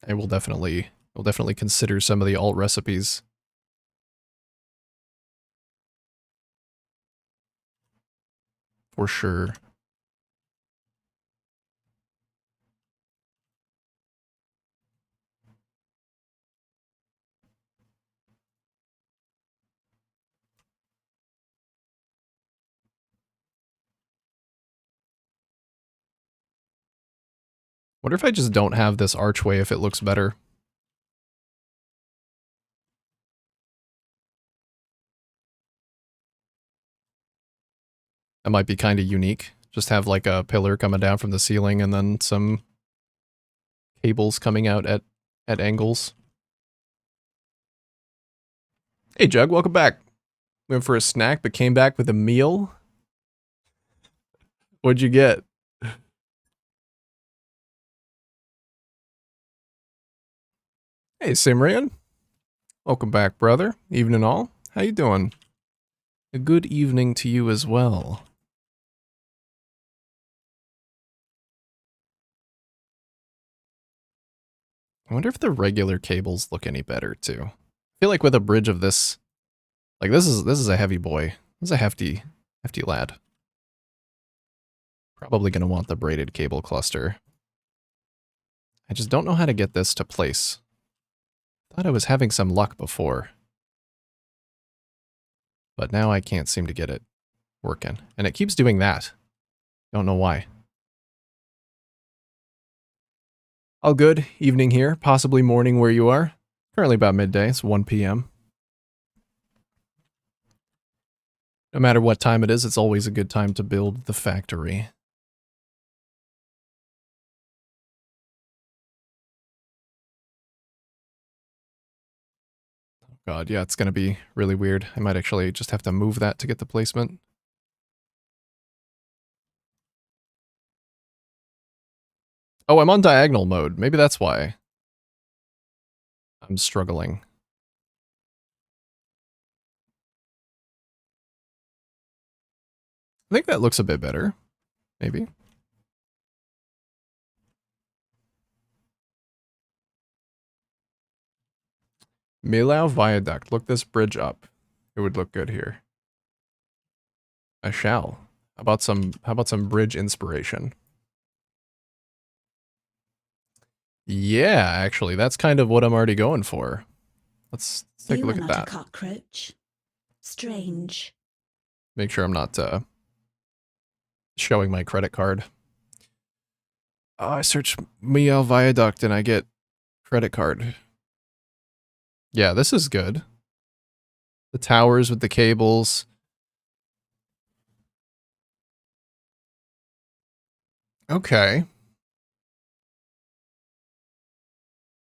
I will definitely consider some of the alt recipes. For sure. Wonder if I just don't have this archway if it looks better. That might be kind of unique. Just have like a pillar coming down from the ceiling and then some cables coming out at angles. Hey Jug, welcome back. Went for a snack but came back with a meal. What'd you get? Hey Simrian. Welcome back, brother. Evening all. How you doing? A good evening to you as well. I wonder if the regular cables look any better too. I feel like with a bridge of this, like this is a heavy boy. This is a hefty lad. Probably gonna want the braided cable cluster. I just don't know how to get this to place. Thought I was having some luck before. But now I can't seem to get it working. And it keeps doing that. Don't know why. All good. Evening here. Possibly morning where you are. Currently about midday. It's 1 p.m. No matter what time it is, it's always a good time to build the factory. Oh god, yeah, it's gonna be really weird. I might actually just have to move that to get the placement. Oh, I'm on diagonal mode. Maybe that's why I'm struggling. I think that looks a bit better. Maybe. Milau Viaduct. Look this bridge up. It would look good here. I shall. How about some bridge inspiration? Yeah, actually, that's kind of what I'm already going for. Let's take a look at that. You are not a cockroach. Strange. Make sure I'm not showing my credit card. Oh, I search Miel Viaduct and I get credit card. Yeah, this is good. The towers with the cables. Okay.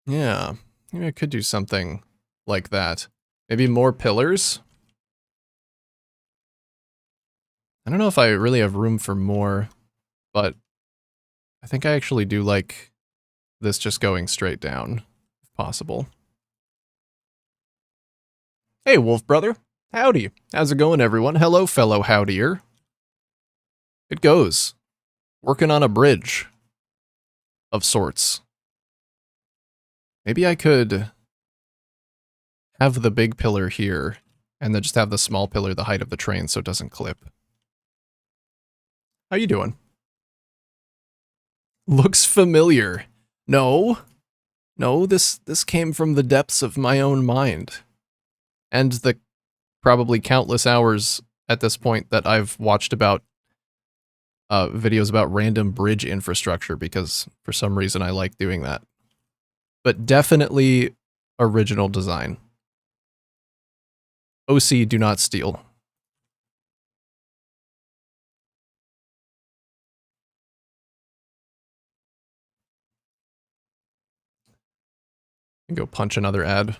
Yeah, maybe I could do something like that. Maybe more pillars? I don't know if I really have room for more, but I think I actually do like this just going straight down, if possible. Hey, Wolf Brother. Howdy. How's it going, everyone? Hello, fellow howdier. It goes. Working on a bridge. Of sorts. Maybe I could have the big pillar here, and then just have the small pillar the height of the train so it doesn't clip. How you doing? Looks familiar. No. No, this came from the depths of my own mind. And the probably countless hours at this point that I've watched about videos about random bridge infrastructure, because for some reason I like doing that. But definitely original design. OC, do not steal. And go punch another ad.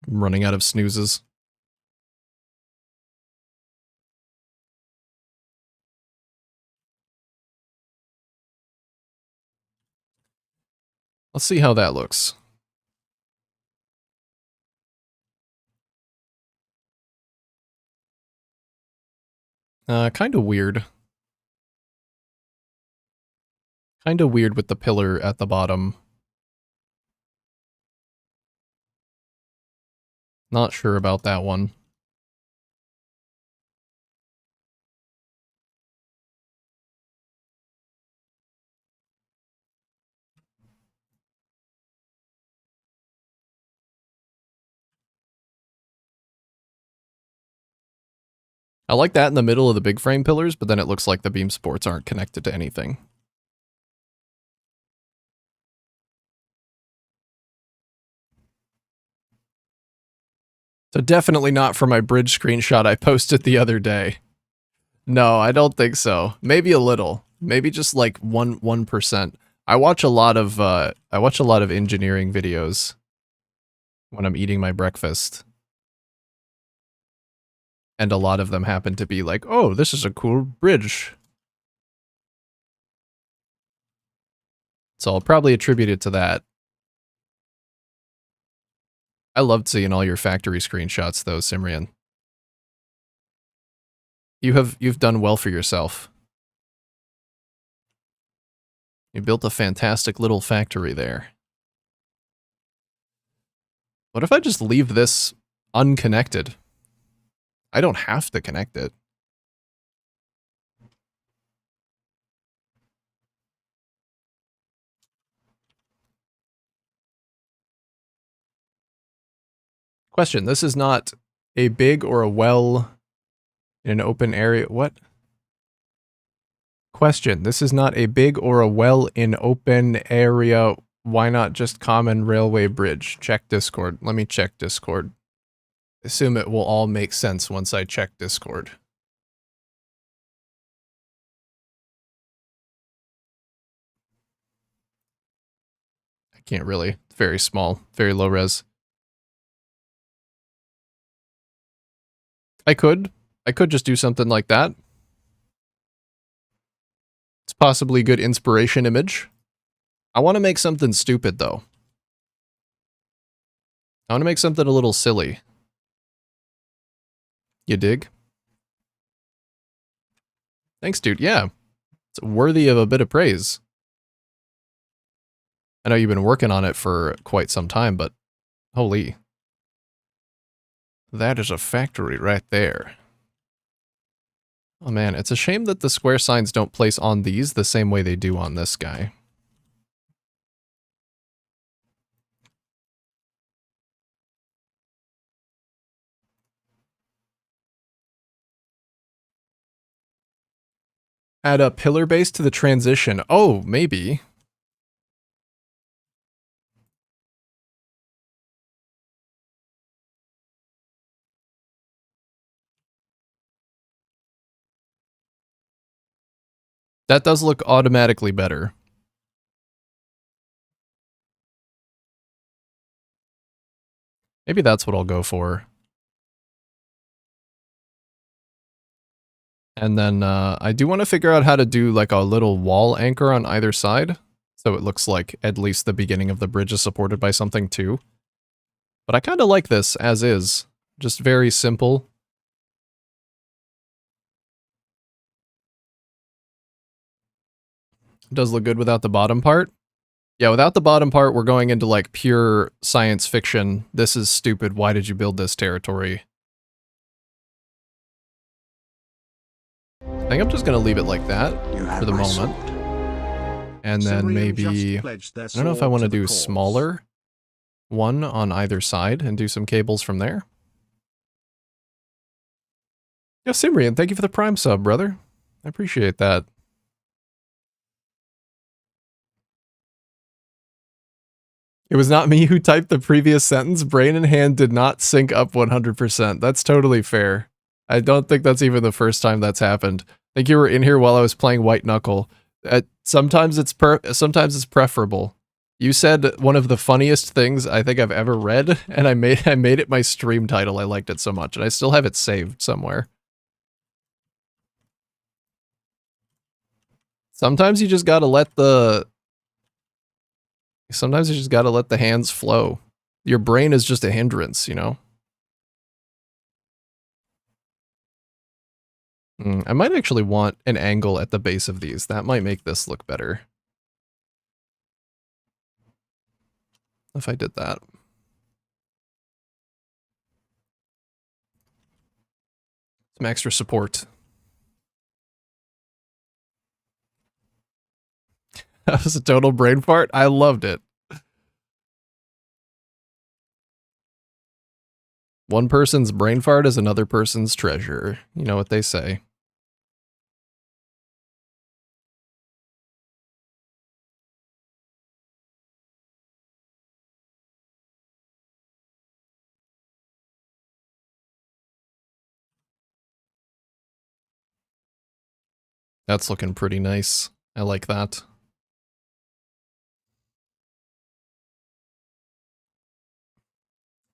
I'm running out of snoozes. Let's see how that looks. Kind of weird. Kind of weird with the pillar at the bottom. Not sure about that one. I like that in the middle of the big frame pillars, but then it looks like the beam supports aren't connected to anything. So definitely not for my bridge screenshot I posted the other day. No, I don't think so. Maybe a little. Maybe just like 1%. I watch a lot of engineering videos when I'm eating my breakfast. And a lot of them happen to be like, oh, this is a cool bridge. So I'll probably attribute it to that. I loved seeing all your factory screenshots though, Simrian. You've done well for yourself. You built a fantastic little factory there. What if I just leave this unconnected? I don't have to connect it. Question, this is not a big or a well in an open area. What? Question, this is not a big or a well in open area. Why not just common railway bridge? Check Discord. Let me check Discord. assume it will all make sense once I check Discord. I can't really. It's very small, very low res. I could just do something like that. It's possibly a good inspiration image. I want to make something stupid, though. I want to make something a little silly. You dig? Thanks, dude. Yeah. It's worthy of a bit of praise. I know you've been working on it for quite some time, but holy. That is a factory right there. Oh man, it's a shame that the square signs don't place on these the same way they do on this guy. Add a pillar base to the transition. Oh, maybe. That does look automatically better. Maybe that's what I'll go for. And then I do want to figure out how to do like a little wall anchor on either side. So it looks like at least the beginning of the bridge is supported by something too. But I kind of like this as is. Just very simple. It does look good without the bottom part. Yeah, without the bottom part, we're going into like pure science fiction. This is stupid. Why did you build this territory? I think I'm just going to leave it like that for the moment. And then maybe, I don't know if I want to do smaller one on either side and do some cables from there. Yeah, Simrian, thank you for the Prime sub, brother. I appreciate that. It was not me who typed the previous sentence. Brain and hand did not sync up 100%. That's totally fair. I don't think that's even the first time that's happened. I think you were in here while I was playing White Knuckle. Sometimes it's preferable. You said one of the funniest things I think I've ever read, and I made it my stream title. I liked it so much, and I still have it saved somewhere. Sometimes you just gotta let the hands flow. Your brain is just a hindrance, you know? I might actually want an angle at the base of these. That might make this look better. If I did that. Some extra support. That was a total brain fart. I loved it. One person's brain fart is another person's treasure. You know what they say. That's looking pretty nice. I like that.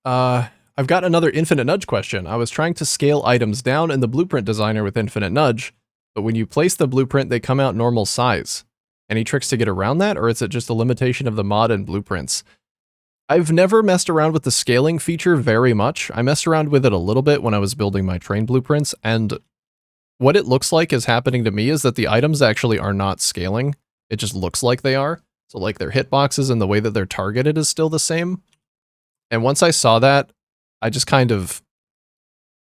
I've got another infinite nudge question. I was trying to scale items down in the blueprint designer with infinite nudge, but when you place the blueprint, they come out normal size. Any tricks to get around that, or is it just a limitation of the mod and blueprints? I've never messed around with the scaling feature very much. I messed around with it a little bit when I was building my train blueprints, and what it looks like is happening to me is that the items actually are not scaling. It just looks like they are. So like their hitboxes and the way that they're targeted is still the same. And once I saw that, I just kind of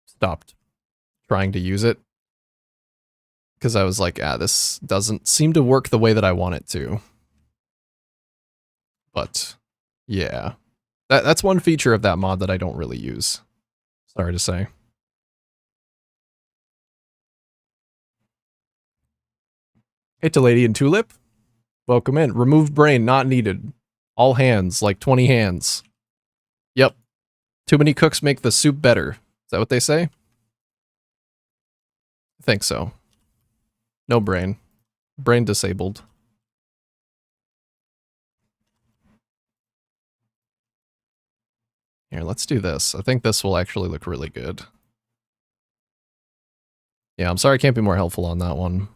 stopped trying to use it. Because I was like, this doesn't seem to work the way that I want it to. But, yeah. That's one feature of that mod that I don't really use. Sorry to say. Hey to Lady and Tulip. Welcome in. Remove brain, not needed. All hands, like 20 hands. Yep. Too many cooks make the soup better. Is that what they say? I think so. No brain. Brain disabled. Here, let's do this. I think this will actually look really good. Yeah, I'm sorry I can't be more helpful on that one.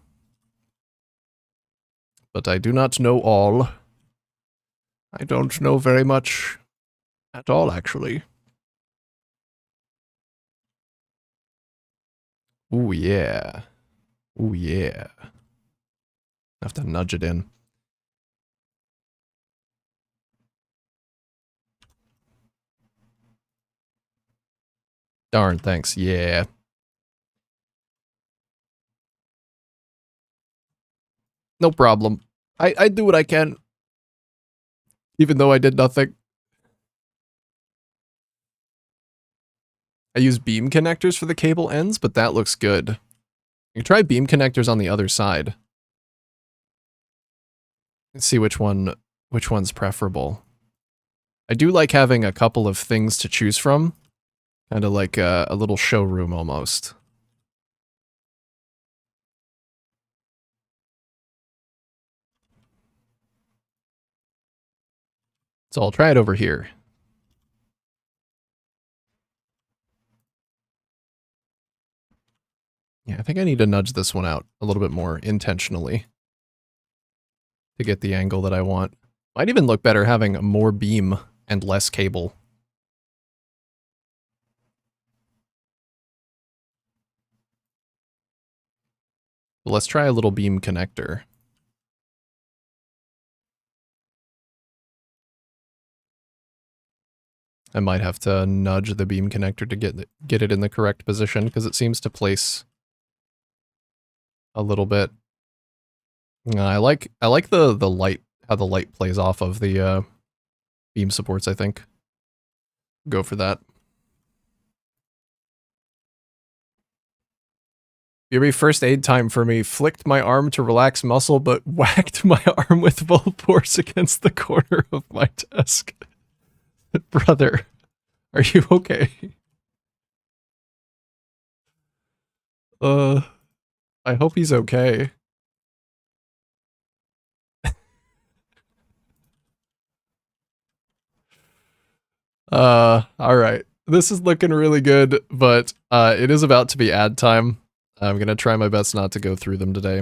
But I do not know all. I don't know very much at all, actually. Ooh, yeah. Ooh, yeah. I have to nudge it in. Darn, thanks. Yeah. No problem. I do what I can. Even though I did nothing. I use beam connectors for the cable ends, but that looks good. You can try beam connectors on the other side. Let's see which one's preferable. I do like having a couple of things to choose from. Kind of like a little showroom almost. So I'll try it over here. Yeah, I think I need to nudge this one out a little bit more intentionally to get the angle that I want. Might even look better having more beam and less cable. But let's try a little beam connector. I might have to nudge the beam connector to get it in the correct position because it seems to place a little bit. I like the light, how the light plays off of the beam supports, I think. Go for that. Yuri, first aid time for me. Flicked my arm to relax muscle, but whacked my arm with full force against the corner of my desk. Brother, are you okay? I hope he's okay. Alright. This is looking really good, but it is about to be ad time. I'm gonna try my best not to go through them today.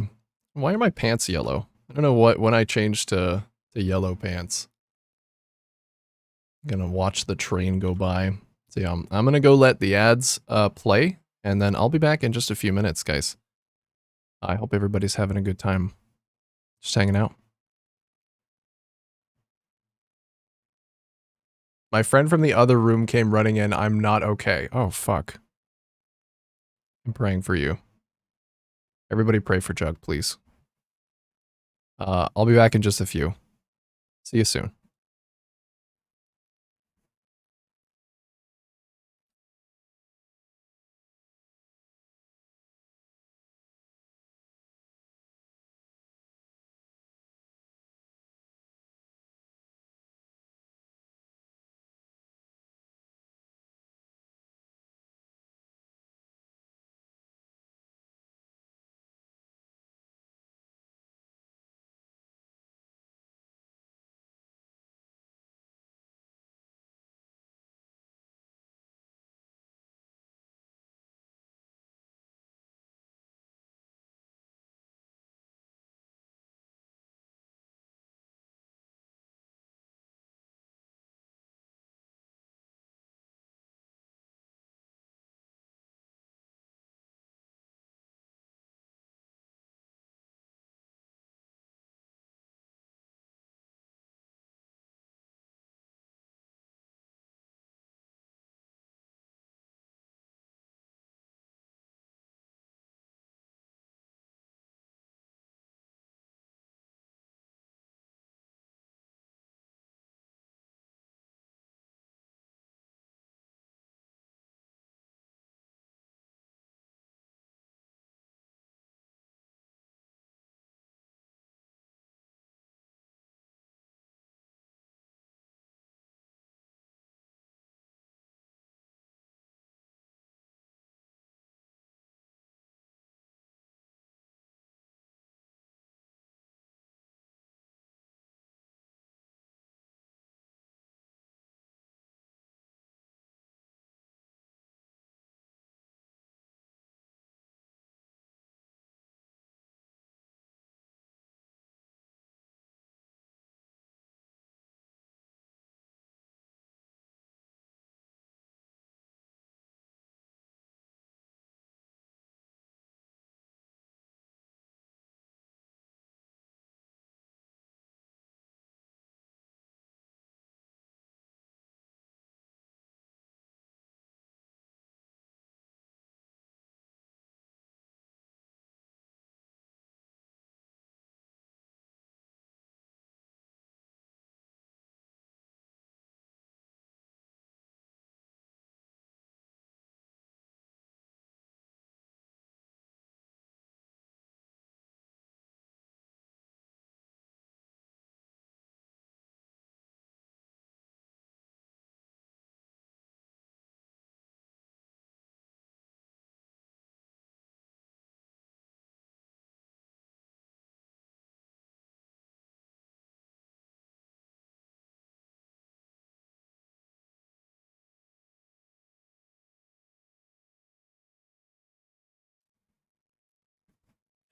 Why are my pants yellow? I don't know when I changed to yellow pants. I'm gonna watch the train go by. So yeah, I'm gonna go let the ads play, and then I'll be back in just a few minutes, guys. I hope everybody's having a good time. Just hanging out. My friend from the other room came running in. I'm not okay. Oh, fuck. I'm praying for you. Everybody pray for Jug, please. I'll be back in just a few. See you soon.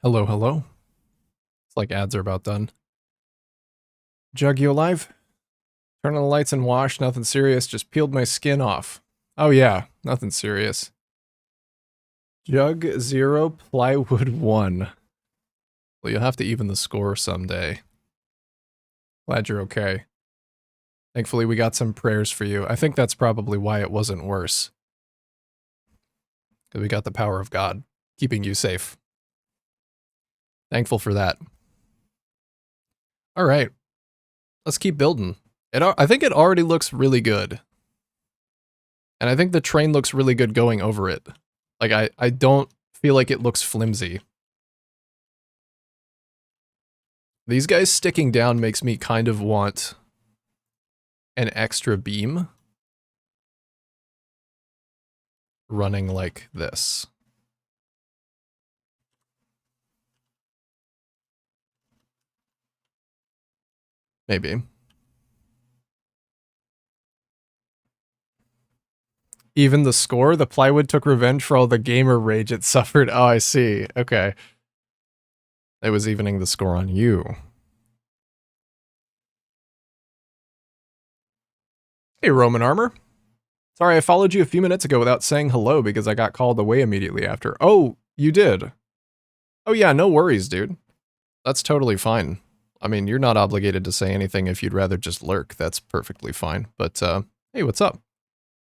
Hello, hello. It's like ads are about done. Jug, you alive? Turn on the lights and wash. Nothing serious. Just peeled my skin off. Oh yeah, nothing serious. Jug 0, plywood 1. Well, you'll have to even the score someday. Glad you're okay. Thankfully, we got some prayers for you. I think that's probably why it wasn't worse. Because we got the power of God keeping you safe. Thankful for that. All right. Let's keep building. I think it already looks really good. And I think the train looks really good going over it. Like, I don't feel like it looks flimsy. These guys sticking down makes me kind of want an extra beam running like this. Maybe. Even the score, the plywood took revenge for all the gamer rage it suffered. Oh, I see. Okay. It was evening the score on you. Hey, Roman Armor. Sorry, I followed you a few minutes ago without saying hello because I got called away immediately after. Oh, you did? Oh yeah, no worries, dude. That's totally fine. I mean, you're not obligated to say anything if you'd rather just lurk. That's perfectly fine. But, hey, what's up?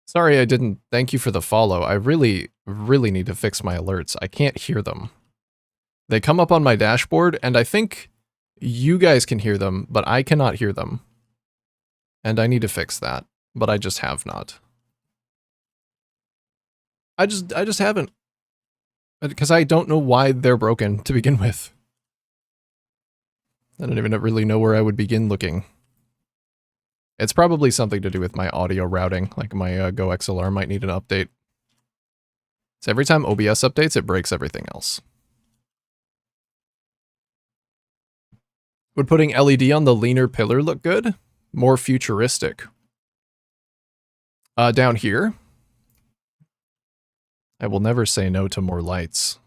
Sorry I didn't thank you for the follow. I really, really need to fix my alerts. I can't hear them. They come up on my dashboard, and I think you guys can hear them, but I cannot hear them. And I need to fix that, but I just have not. I just haven't. Because I don't know why they're broken to begin with. I don't even really know where I would begin looking. It's probably something to do with my audio routing, like my Go XLR might need an update. So every time OBS updates, it breaks everything else. Would putting LED on the leaner pillar look good? More futuristic. Down here, I will never say no to more lights.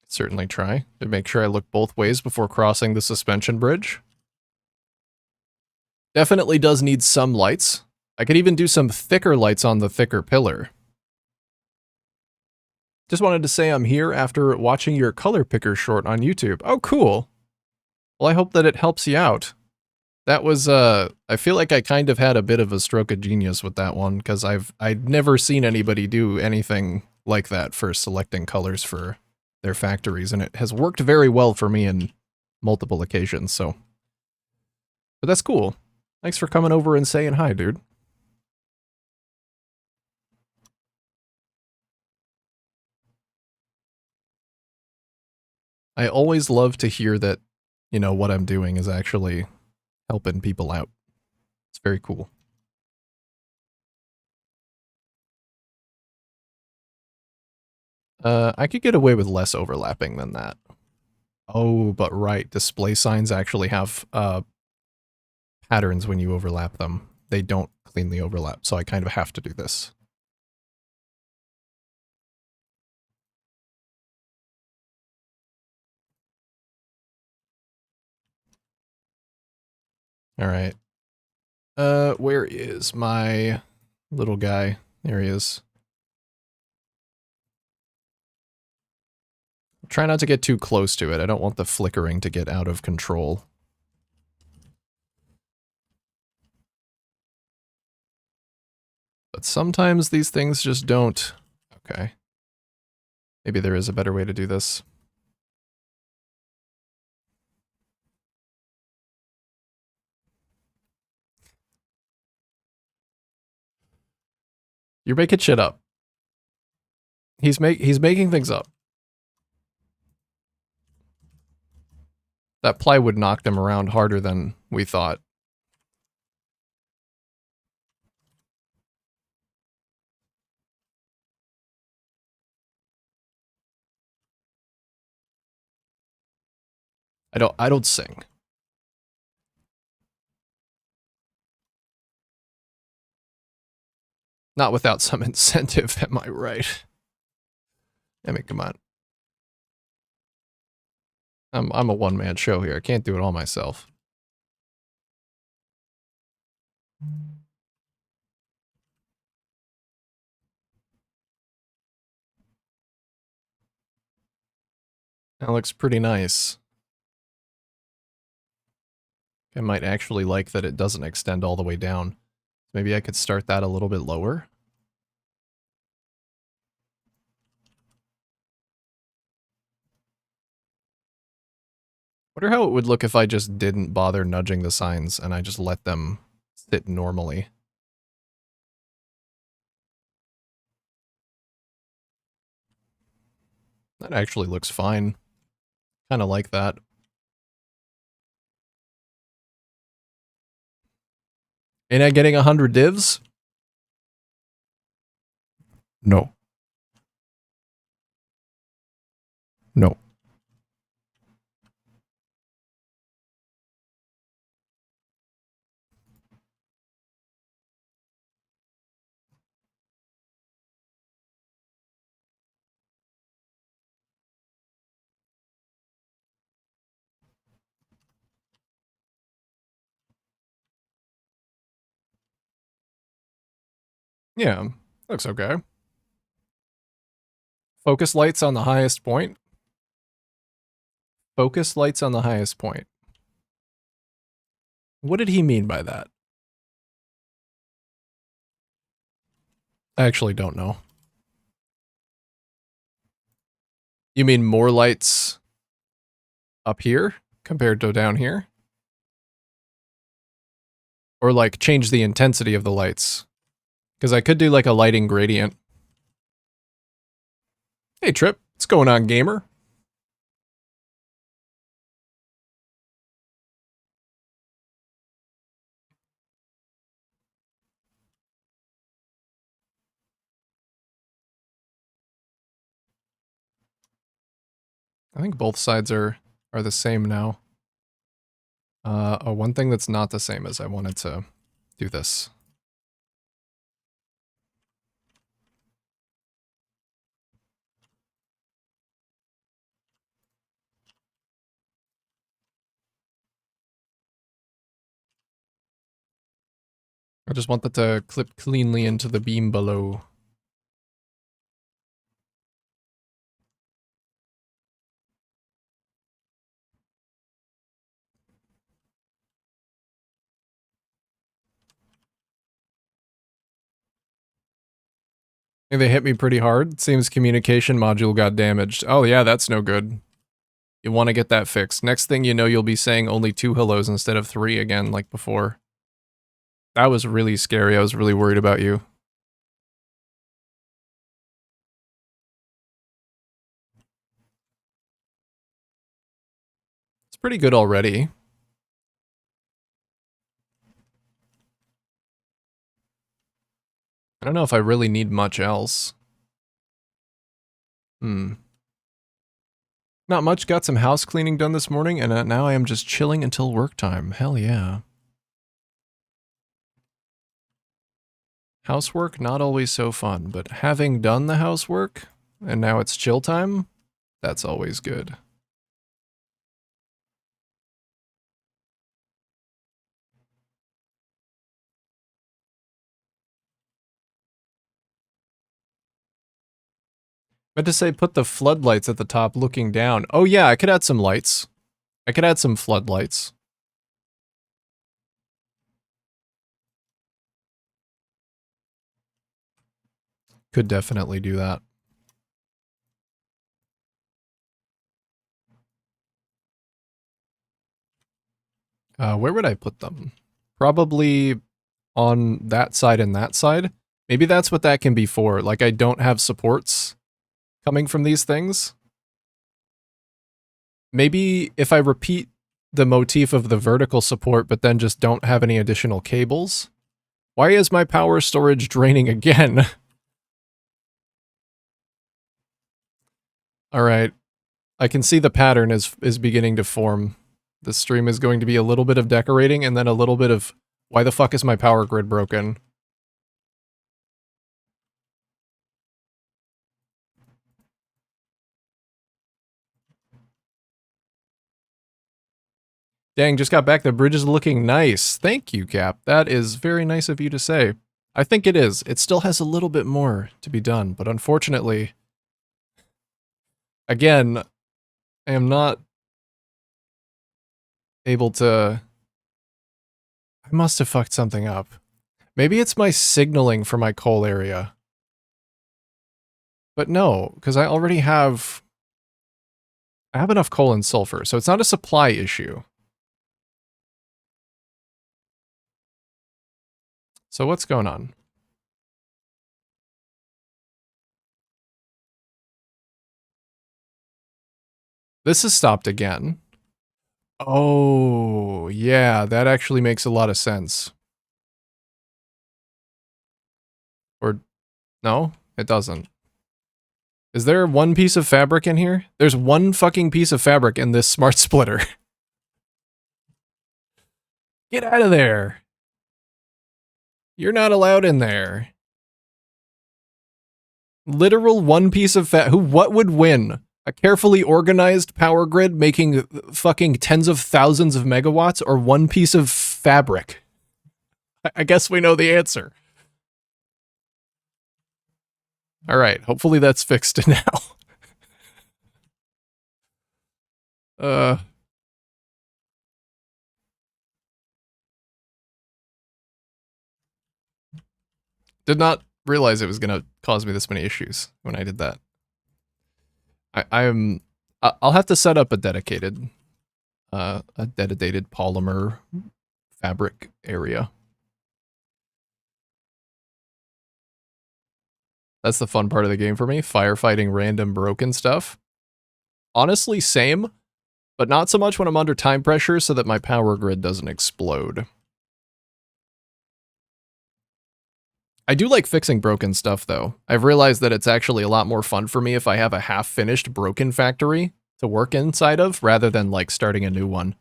Certainly try to make sure I look both ways before crossing the suspension bridge. Definitely does need some lights. I could even do some thicker lights on the thicker pillar. Just wanted to say I'm here after watching your color picker short on YouTube. Oh, cool. Well, I hope that it helps you out. That was, I feel like I kind of had a bit of a stroke of genius with that one, because I'd never seen anybody do anything like that for selecting colors for their factories, and it has worked very well for me in multiple occasions, so. But that's cool. Thanks for coming over and saying hi, dude. I always love to hear that, you know, what I'm doing is actually helping people out. It's very cool. I could get away with less overlapping than that. Oh, but right, display signs actually have patterns when you overlap them. They don't cleanly overlap, so I kind of have to do this. All right. Where is my little guy? There he is. Try not to get too close to it. I don't want the flickering to get out of control. But sometimes these things just don't. Okay. Maybe there is a better way to do this. You're making shit up. He's making things up. That plywood knocked him around harder than we thought. I don't sing. Not without some incentive, am I right? I mean, come on. I'm a one-man show here. I can't do it all myself. That looks pretty nice. I might actually like that it doesn't extend all the way down. Maybe I could start that a little bit lower. Wonder how it would look if I just didn't bother nudging the signs and I just let them sit normally. That actually looks fine. Kind of like that. Ain't I getting 100 divs? No. No. Yeah, looks okay. Focus lights on the highest point. Focus lights on the highest point. What did he mean by that? I actually don't know. You mean more lights up here compared to down here? Or like change the intensity of the lights? Because I could do like a lighting gradient. Hey Trip, what's going on, gamer? I think both sides are the same now. One thing that's not the same is I wanted to do this. I just want that to clip cleanly into the beam below. Hey, they hit me pretty hard. Seems communication module got damaged. Oh yeah, that's no good. You want to get that fixed. Next thing you know, you'll be saying only 2 hellos instead of 3 again, like before. That was really scary. I was really worried about you. It's pretty good already. I don't know if I really need much else. Not much. Got some house cleaning done this morning, and now I am just chilling until work time. Hell yeah. Housework, not always so fun, but having done the housework, and now it's chill time, that's always good. Meant to say put the floodlights at the top looking down. Oh yeah, I could add some lights. I could add some floodlights. Could definitely do that. Where would I put them? Probably on that side and that side. Maybe that's what that can be for. Like I don't have supports coming from these things. Maybe if I repeat the motif of the vertical support, but then just don't have any additional cables. Why is my power storage draining again? All right. I can see the pattern is beginning to form. This stream is going to be a little bit of decorating and then a little bit of why the fuck is my power grid broken? Dang, just got back. The bridge is looking nice. Thank you, Cap. That is very nice of you to say. I think it is. It still has a little bit more to be done, but unfortunately, again, I am not able to... I must have fucked something up. Maybe it's my signaling for my coal area. But no, because I already have... I have enough coal and sulfur, so it's not a supply issue. So what's going on? This has stopped again. Oh, yeah, that actually makes a lot of sense. Or, no, it doesn't. Is there one piece of fabric in here? There's one fucking piece of fabric in this smart splitter. Get out of there. You're not allowed in there. Literal one piece of what would win? A carefully organized power grid making fucking tens of thousands of megawatts or one piece of fabric? I guess we know the answer. All right, hopefully that's fixed now. Did not realize it was going to cause me this many issues when I did that. I'll have to set up a dedicated polymer fabric area. That's the fun part of the game for me, firefighting random broken stuff. Honestly, same, but not so much when I'm under time pressure so that my power grid doesn't explode. I do like fixing broken stuff, though. I've realized that it's actually a lot more fun for me if I have a half-finished broken factory to work inside of, rather than, like, starting a new one.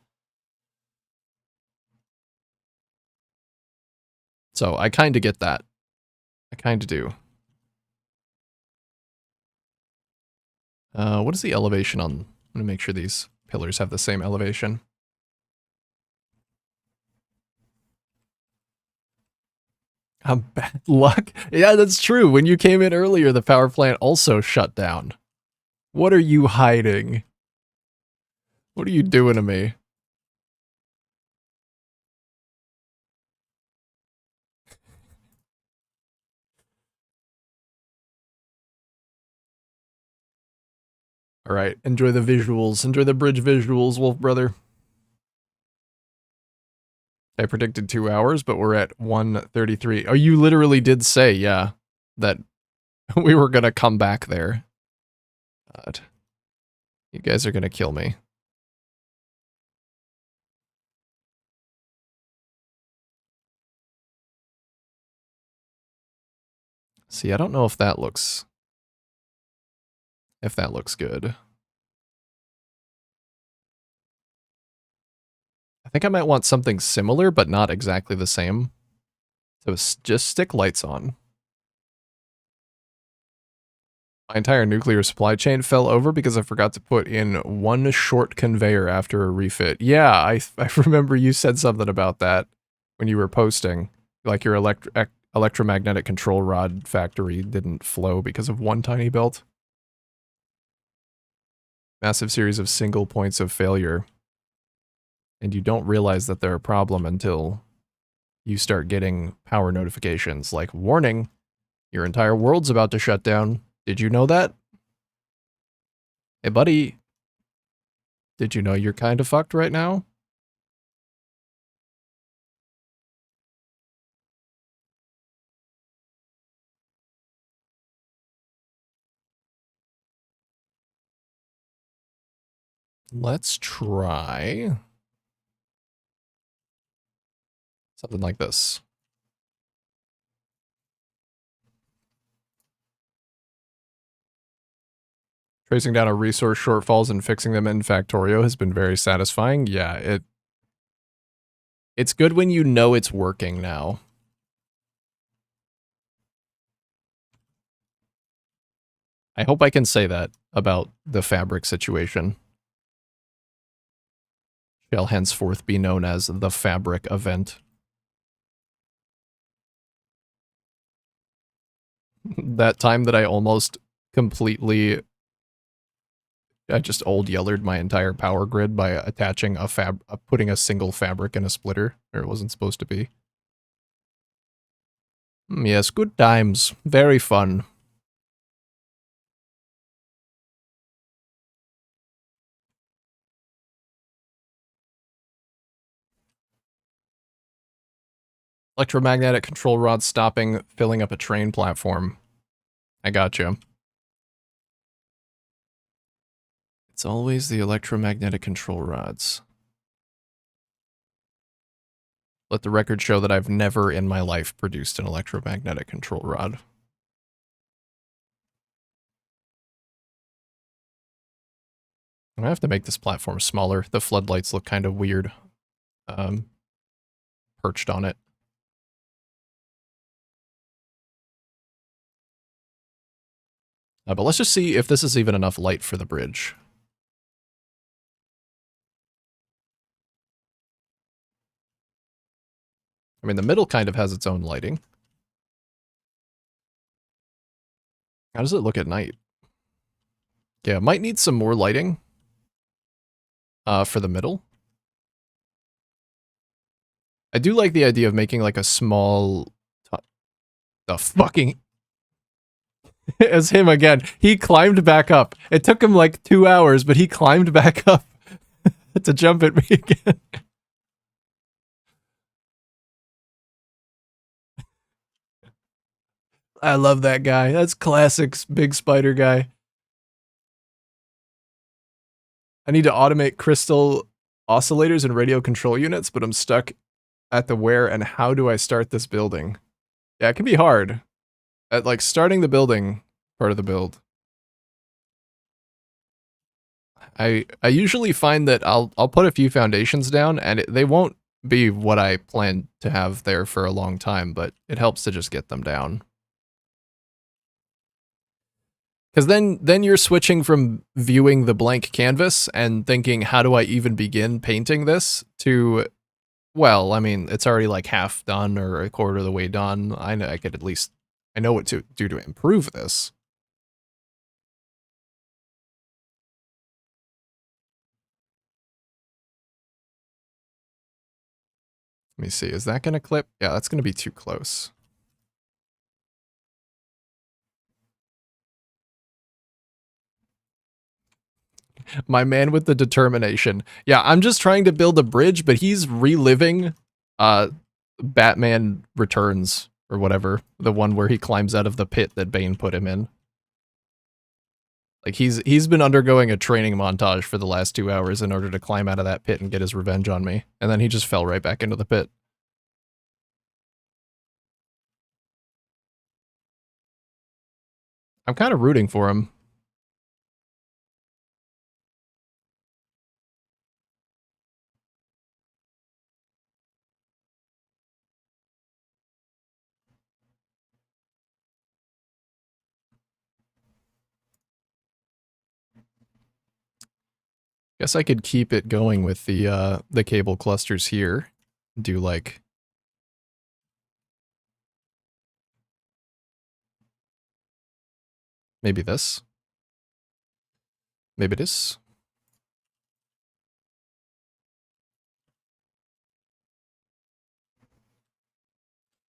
So, I kinda get that. I kinda do. What is the elevation on... I'm gonna make sure these pillars have the same elevation. Bad luck? Yeah, that's true. When you came in earlier, the power plant also shut down. What are you hiding? What are you doing to me? Alright, enjoy the visuals. Enjoy the bridge visuals, Wolf Brother. I predicted 2 hours, but we're at 1:33. Oh, you literally did say, yeah, that we were gonna come back there. God. You guys are gonna kill me. See, I don't know if that looks... if that looks good. I think I might want something similar, but not exactly the same. So just stick lights on. My entire nuclear supply chain fell over because I forgot to put in one short conveyor after a refit. Yeah, I remember you said something about that when you were posting. Like your electromagnetic control rod factory didn't flow because of one tiny belt. Massive series of single points of failure. And you don't realize that they're a problem until you start getting power notifications like, warning, your entire world's about to shut down. Did you know that? Hey, buddy. Did you know you're kind of fucked right now? Let's try something like this. Tracing down a resource shortfalls and fixing them in Factorio has been very satisfying. Yeah, it's good when you know it's working now. I hope I can say that about the fabric situation. Shall henceforth be known as the fabric event. That time that I almost completely... I just old yellered my entire power grid by attaching putting a single fabric in a splitter, where it wasn't supposed to be. Yes, good times. Very fun. Electromagnetic control rod stopping, filling up a train platform. I gotcha. It's always the electromagnetic control rods. Let the record show that I've never in my life produced an electromagnetic control rod. I have to make this platform smaller. The floodlights look kind of weird. Perched on it. But let's just see if this is even enough light for the bridge. I mean, the middle kind of has its own lighting. How does it look at night? Yeah, it might need some more lighting. For the middle. I do like the idea of making like a small... The fucking... As him again. He climbed back up. It took him like 2 hours, but he climbed back up to jump at me again. I love that guy. That's classic big spider guy. I need to automate crystal oscillators and radio control units, but I'm stuck at the where and how do I start this building? Yeah, it can be hard. At like starting the building part of the build. I usually find that I'll put a few foundations down and they won't be what I plan to have there for a long time, but it helps to just get them down. Because then you're switching from viewing the blank canvas and thinking, how do I even begin painting this, to, well, I mean, it's already like half done or a quarter of the way done. I know I could at least, I know what to do to improve this. Let me see, is that going to clip? Yeah, that's going to be too close. My man with the determination. Yeah, I'm just trying to build a bridge, but he's reliving Batman Returns or whatever, the one where he climbs out of the pit that Bane put him in. Like he's been undergoing a training montage for the last 2 hours in order to climb out of that pit and get his revenge on me, and then he just fell right back into the pit. I'm kind of rooting for him. Guess I could keep it going with the cable clusters here. Do like maybe this. Maybe this.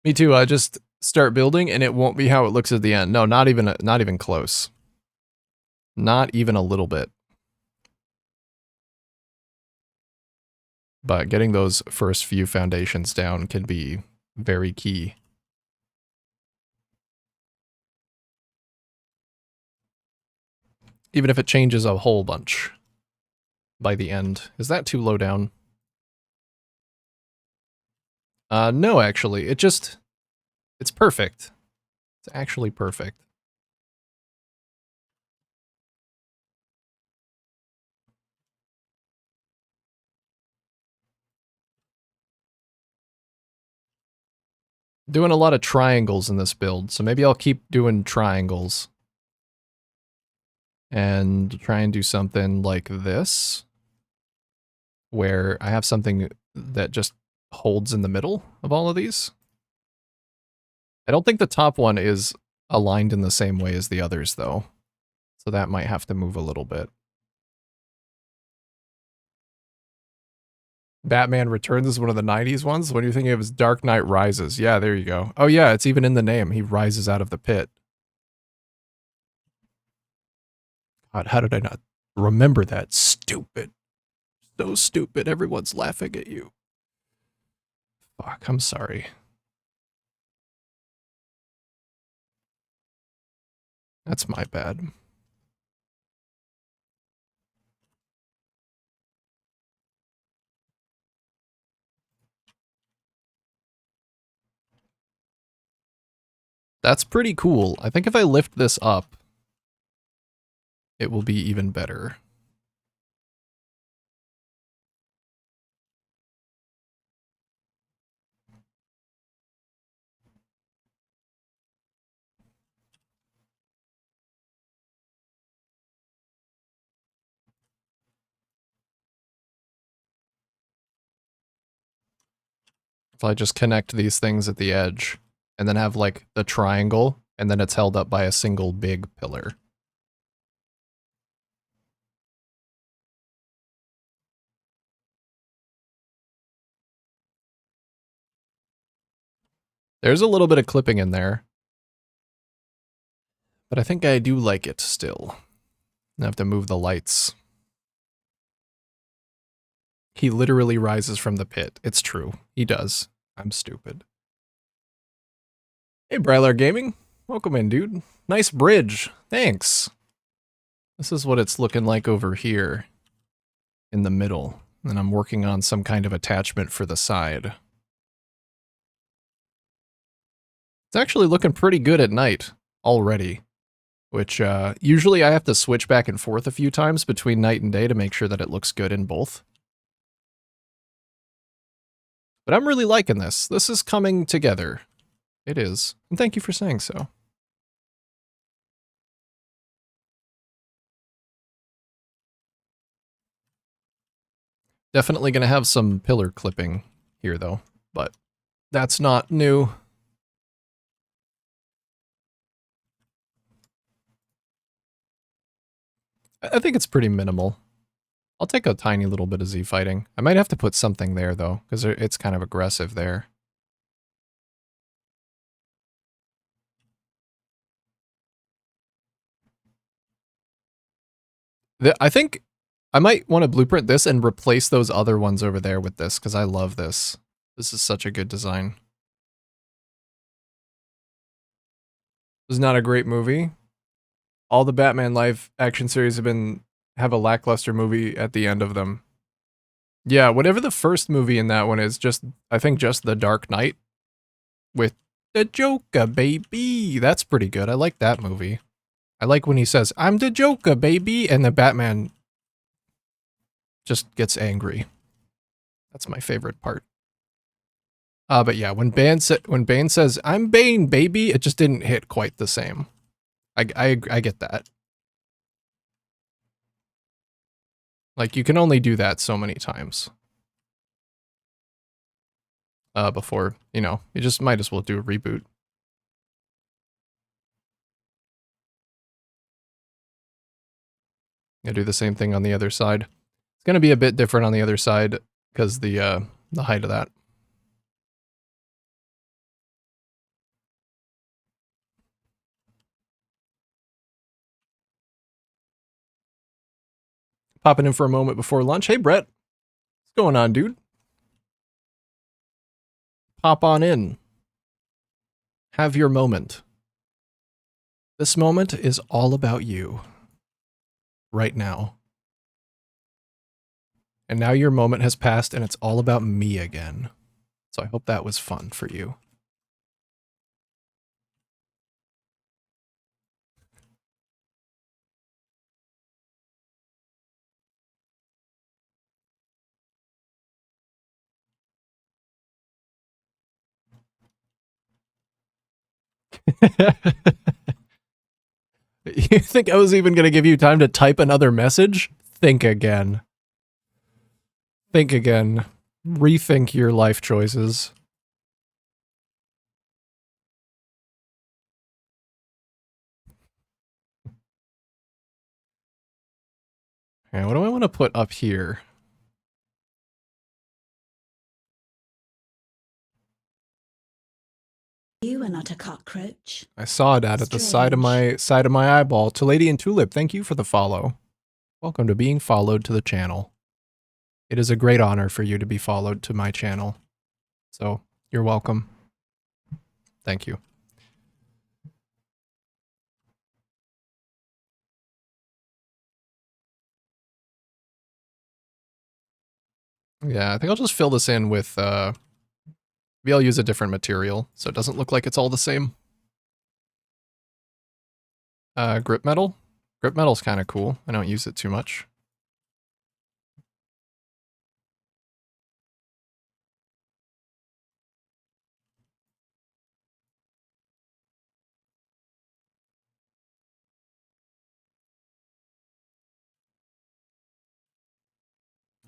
Me too. I just start building and it won't be how it looks at the end. No, not even close. Not even a little bit. But getting those first few foundations down can be very key. Even if it changes a whole bunch by the end. Is that too low down? No, actually. It's perfect. It's actually perfect. doing a lot of triangles in this build, so maybe I'll keep doing triangles. And try and do something like this, where I have something that just holds in the middle of all of these. I don't think the top one is aligned in the same way as the others, though. So that might have to move a little bit. Batman Returns is one of the 90s ones. What do you think of his Dark Knight Rises? Yeah, there you go. Oh yeah, it's even in the name. He rises out of the pit. God, how did I not remember that? Stupid. So stupid. Everyone's laughing at you. Fuck, I'm sorry. That's my bad. That's pretty cool. I think if I lift this up, it will be even better. If I just connect these things at the edge, and then have like the triangle, and then it's held up by a single big pillar. There's a little bit of clipping in there, but I think I do like it still. I have to move the lights. He literally rises from the pit. It's true. He does. I'm stupid. Hey, Brylar Gaming. Welcome in, dude. Nice bridge. Thanks. This is what it's looking like over here in the middle. And I'm working on some kind of attachment for the side. It's actually looking pretty good at night already, which usually I have to switch back and forth a few times between night and day to make sure that it looks good in both. But I'm really liking this. This is coming together. It is. And thank you for saying so. Definitely going to have some pillar clipping here, though, but that's not new. I think it's pretty minimal. I'll take a tiny little bit of Z fighting. I might have to put something there, though, because it's kind of aggressive there. I think I might want to blueprint this and replace those other ones over there with this, because I love this. This is such a good design. This is not a great movie. All the Batman live action series have a lackluster movie at the end of them. Yeah, whatever the first movie in that one is, I think just The Dark Knight with the Joker, baby. That's pretty good. I like that movie. I like when he says, "I'm the Joker, baby," and the Batman just gets angry. That's my favorite part. But yeah, when Bane says, "I'm Bane, baby," it just didn't hit quite the same. I get that. Like, you can only do that so many times. Before, you just might as well do a reboot. I do the same thing on the other side. It's gonna be a bit different on the other side because the height of that. Popping in for a moment before lunch. Hey, Brett. What's going on, dude? Pop on in. Have your moment. This moment is all about you. Right now. And now your moment has passed and it's all about me again. So I hope that was fun for you. You think I was even going to give you time to type another message? Think again. Think again. Rethink your life choices. Okay, what do I want to put up here? You are not a cockroach. I saw that at the side of my eyeball. To Lady and Tulip, thank you for the follow. Welcome to being followed to the channel. It is a great honor for you to be followed to my channel. So, you're welcome. Thank you. Yeah, I think I'll just fill this in with, maybe I'll use a different material so it doesn't look like it's all the same. Grip metal? Grip metal's kind of cool. I don't use it too much.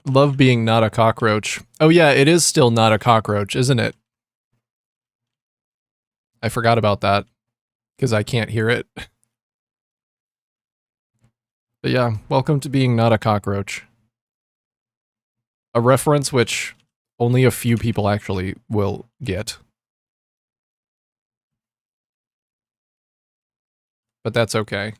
Love being not a cockroach. Oh yeah, it is still not a cockroach, isn't it? I forgot about that because I can't hear it. But yeah, welcome to being not a cockroach. A reference which only a few people actually will get. But that's okay.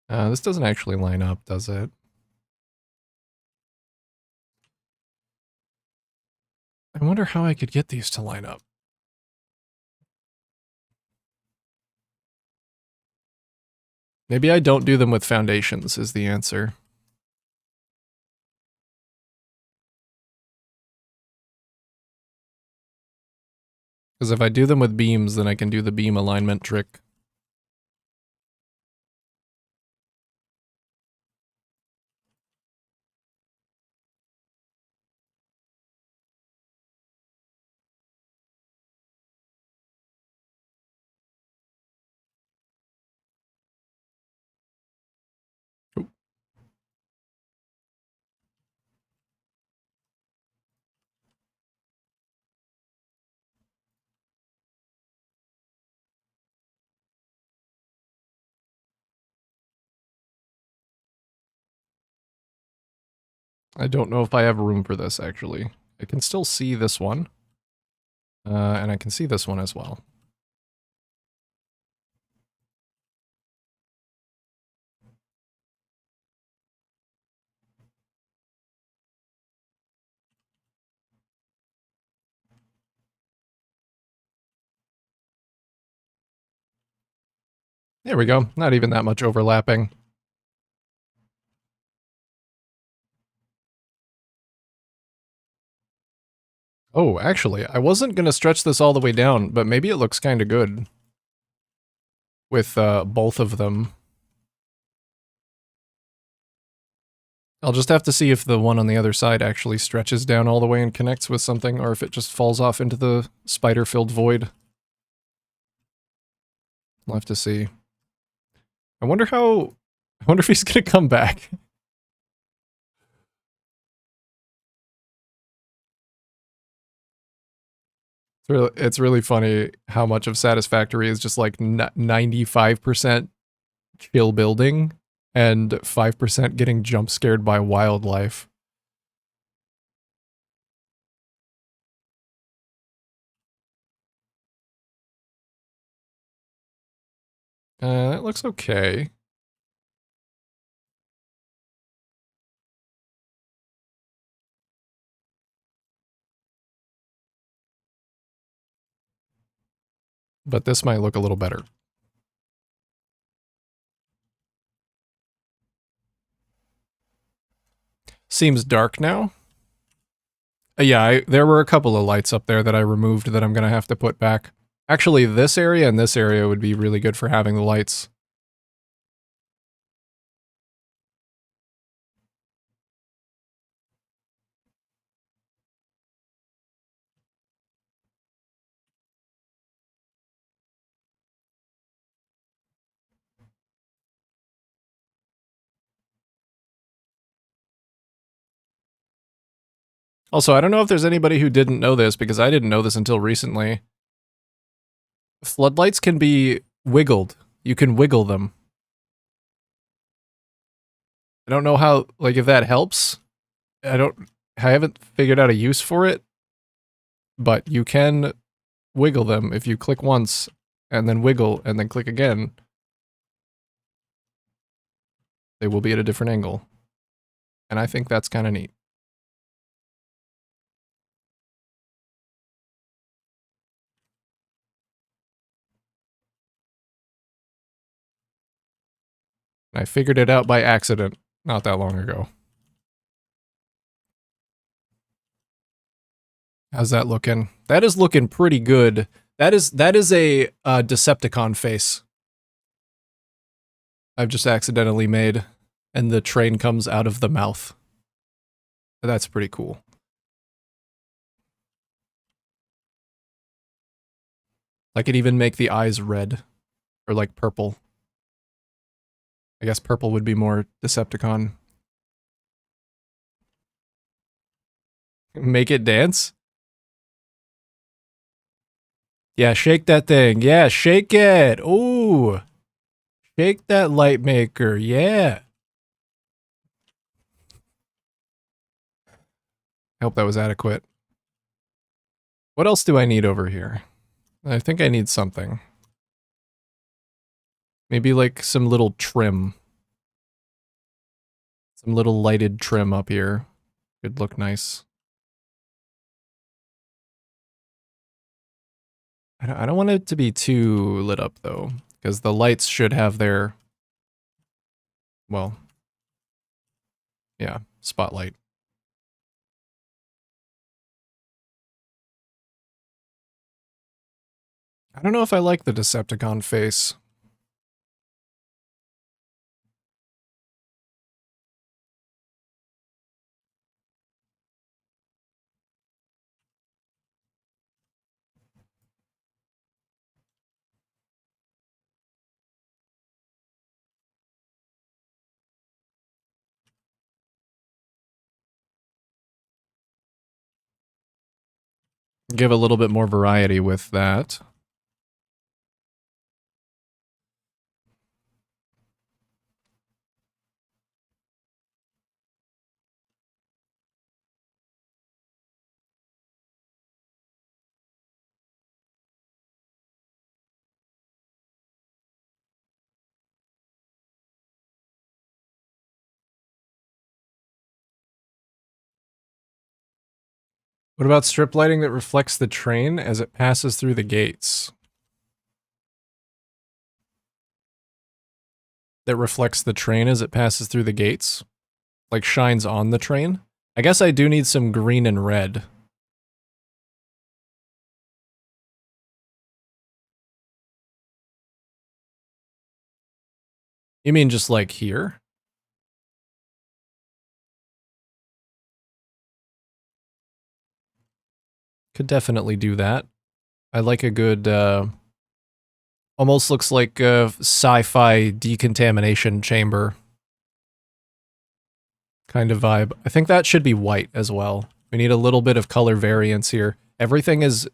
This doesn't actually line up, does it? I wonder how I could get these to line up. Maybe I don't do them with foundations is the answer. Because if I do them with beams, then I can do the beam alignment trick. I don't know if I have room for this, actually. I can still see this one. And I can see this one as well. There we go. Not even that much overlapping. Oh, actually, I wasn't going to stretch this all the way down, but maybe it looks kind of good with both of them. I'll just have to see if the one on the other side actually stretches down all the way and connects with something, or if it just falls off into the spider-filled void. I'll have to see. I wonder if he's going to come back. It's really funny how much of Satisfactory is just like 95% chill building and 5% getting jump scared by wildlife. That looks okay. But this might look a little better. Seems dark now. Yeah, there were a couple of lights up there that I removed that I'm going to have to put back. Actually, this area and this area would be really good for having the lights. Also, I don't know if there's anybody who didn't know this, because I didn't know this until recently. Floodlights can be wiggled. You can wiggle them. I don't know how, like, if that helps. I haven't figured out a use for it, but you can wiggle them if you click once and then wiggle and then click again. They will be at a different angle. And I think that's kind of neat. I figured it out by accident not that long ago. How's that looking? That is looking pretty good. That is a Decepticon face I've just accidentally made, and the train comes out of the mouth. That's pretty cool. I could even make the eyes red, or like purple. I guess purple would be more Decepticon. Make it dance? Yeah, shake that thing. Yeah, shake it. Ooh. Shake that light maker. Yeah. I hope that was adequate. What else do I need over here? I think I need something. Maybe like some little trim. Some little lighted trim up here. Could look nice. I don't want it to be too lit up though, because the lights should have their, well, yeah, spotlight. I don't know if I like the Decepticon face. Give a little bit more variety with that. What about strip lighting that reflects the train as it passes through the gates? That reflects the train as it passes through the gates? Like shines on the train? I guess I do need some green and red. You mean just like here? Could definitely do that. I like a good, almost looks like a sci-fi decontamination chamber kind of vibe. I think that should be white as well. We need a little bit of color variance here. Everything is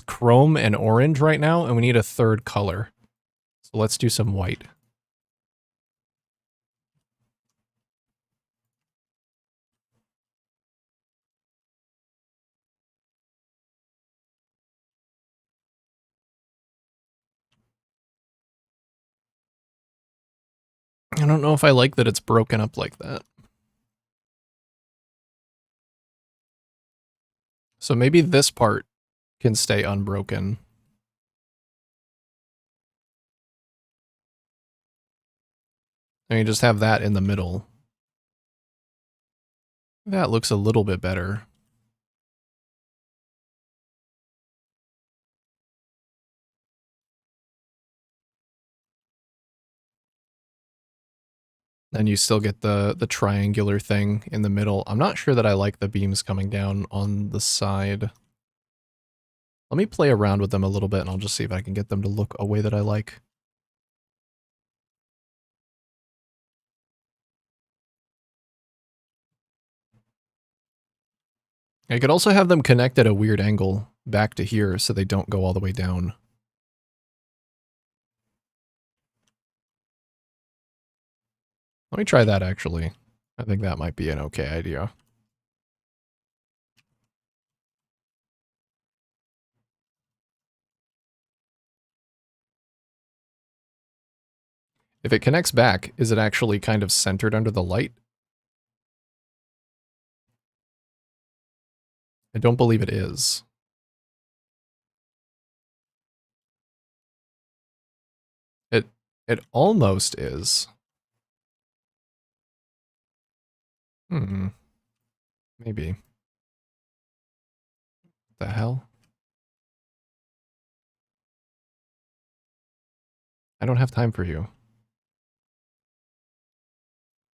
chrome and orange right now, and we need a third color. So let's do some white. I don't know if I like that it's broken up like that. So maybe this part can stay unbroken. And you just have that in the middle. That looks a little bit better. And you still get the triangular thing in the middle. I'm not sure that I like the beams coming down on the side. Let me play around with them a little bit and I'll just see if I can get them to look a way that I like. I could also have them connect at a weird angle back to here so they don't go all the way down. Let me try that actually. I think that might be an okay idea. If it connects back, is it actually kind of centered under the light? I don't believe it is. It almost is. Maybe. The hell? I don't have time for you.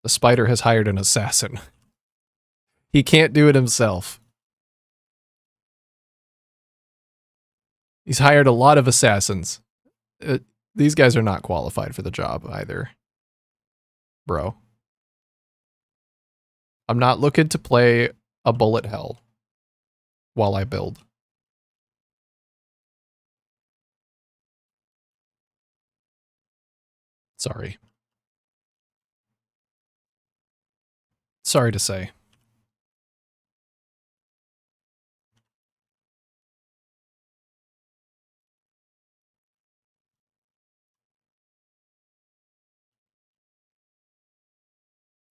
The spider has hired an assassin. He can't do it himself. He's hired a lot of assassins. These guys are not qualified for the job either. Bro. I'm not looking to play a bullet hell while I build. Sorry. Sorry to say.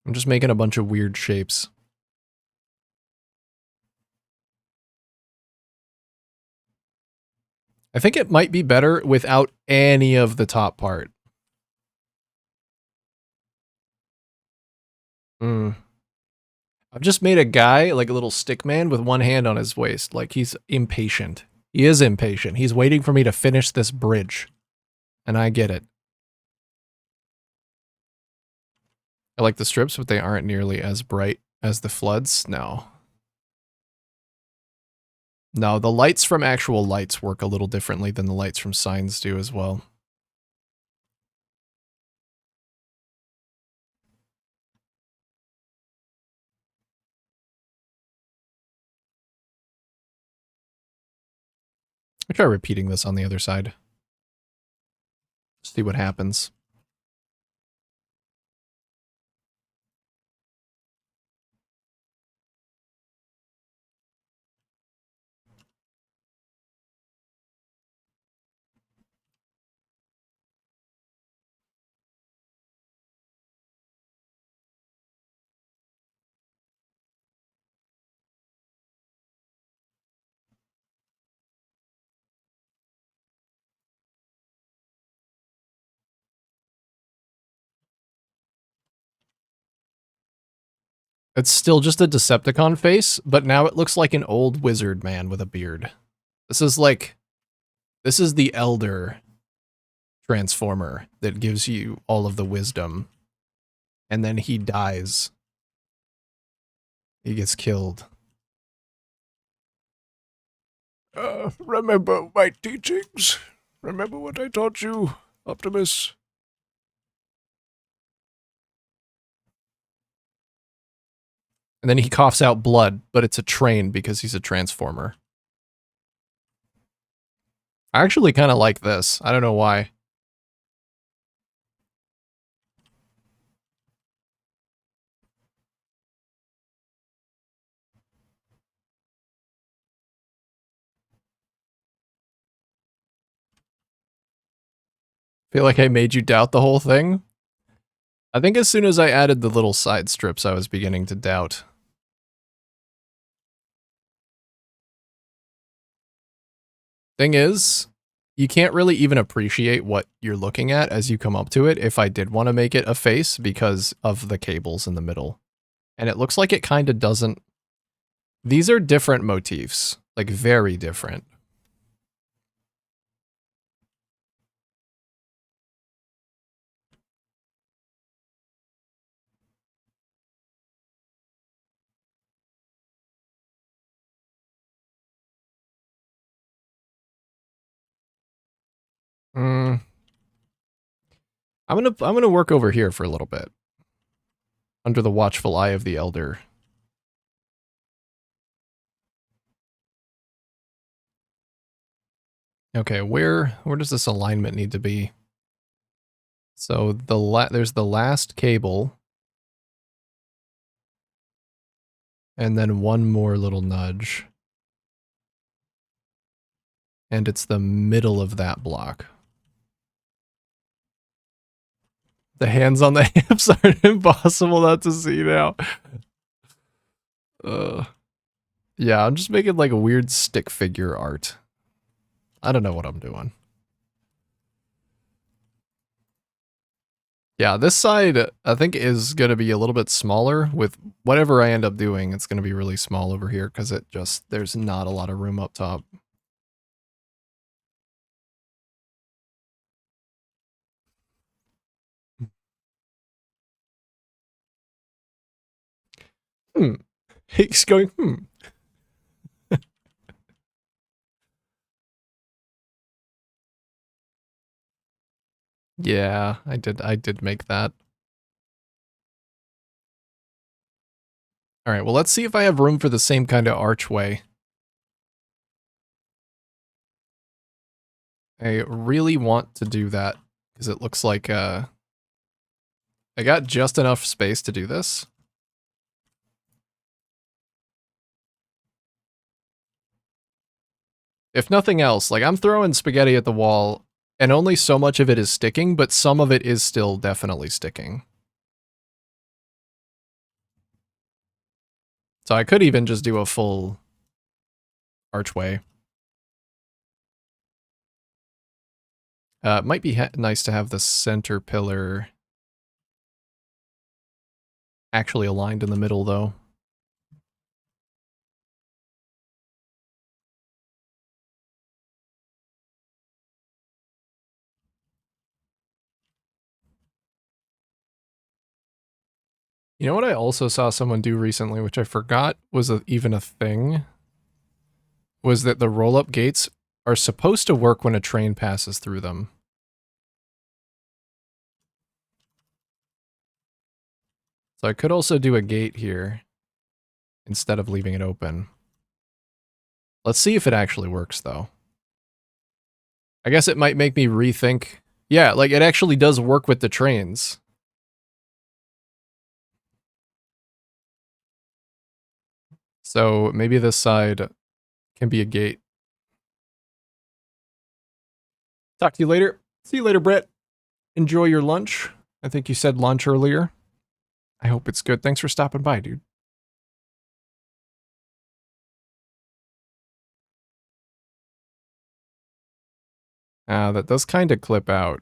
I'm just making a bunch of weird shapes. I think it might be better without any of the top part. I've just made a guy, like a little stick man with one hand on his waist. Like he's impatient. He is impatient. He's waiting for me to finish this bridge. And I get it. I like the strips, but they aren't nearly as bright as the floods. No. No, the lights from actual lights work a little differently than the lights from signs do as well. I'll try repeating this on the other side. See what happens. It's still just a Decepticon face, but now it looks like an old wizard man with a beard. This is the elder transformer that gives you all of the wisdom. And then he dies. He gets killed. Remember my teachings? Remember what I taught you, Optimus? And then he coughs out blood, but it's a train because he's a transformer. I actually kind of like this. I don't know why. Feel like I made you doubt the whole thing? I think as soon as I added the little side strips, I was beginning to doubt. Thing is, you can't really even appreciate what you're looking at as you come up to it if I did want to make it a face because of the cables in the middle. And it looks like it kind of doesn't. These are different motifs, like very different. I'm gonna work over here for a little bit. Under the watchful eye of the elder. Okay, where does this alignment need to be? So there's the last cable. And then one more little nudge. And it's the middle of that block. The hands on the hips are impossible not to see now. Yeah, I'm just making like a weird stick figure art. I don't know what I'm doing. Yeah, this side I think is going to be a little bit smaller. With whatever I end up doing, it's going to be really small over here because there's not a lot of room up top. He's going, Yeah, I did make that. All right, well, let's see if I have room for the same kind of archway. I really want to do that because it looks like I got just enough space to do this. If nothing else, like I'm throwing spaghetti at the wall and only so much of it is sticking, but some of it is still definitely sticking. So I could even just do a full archway. It might be nice to have the center pillar actually aligned in the middle, though. You know what I also saw someone do recently, which I forgot was even a thing, was that the roll-up gates are supposed to work when a train passes through them. So I could also do a gate here instead of leaving it open. Let's see if it actually works, though. I guess it might make me rethink. Yeah, like it actually does work with the trains. So maybe this side can be a gate. Talk to you later. See you later, Brett. Enjoy your lunch. I think you said lunch earlier. I hope it's good. Thanks for stopping by, dude. That does kind of clip out.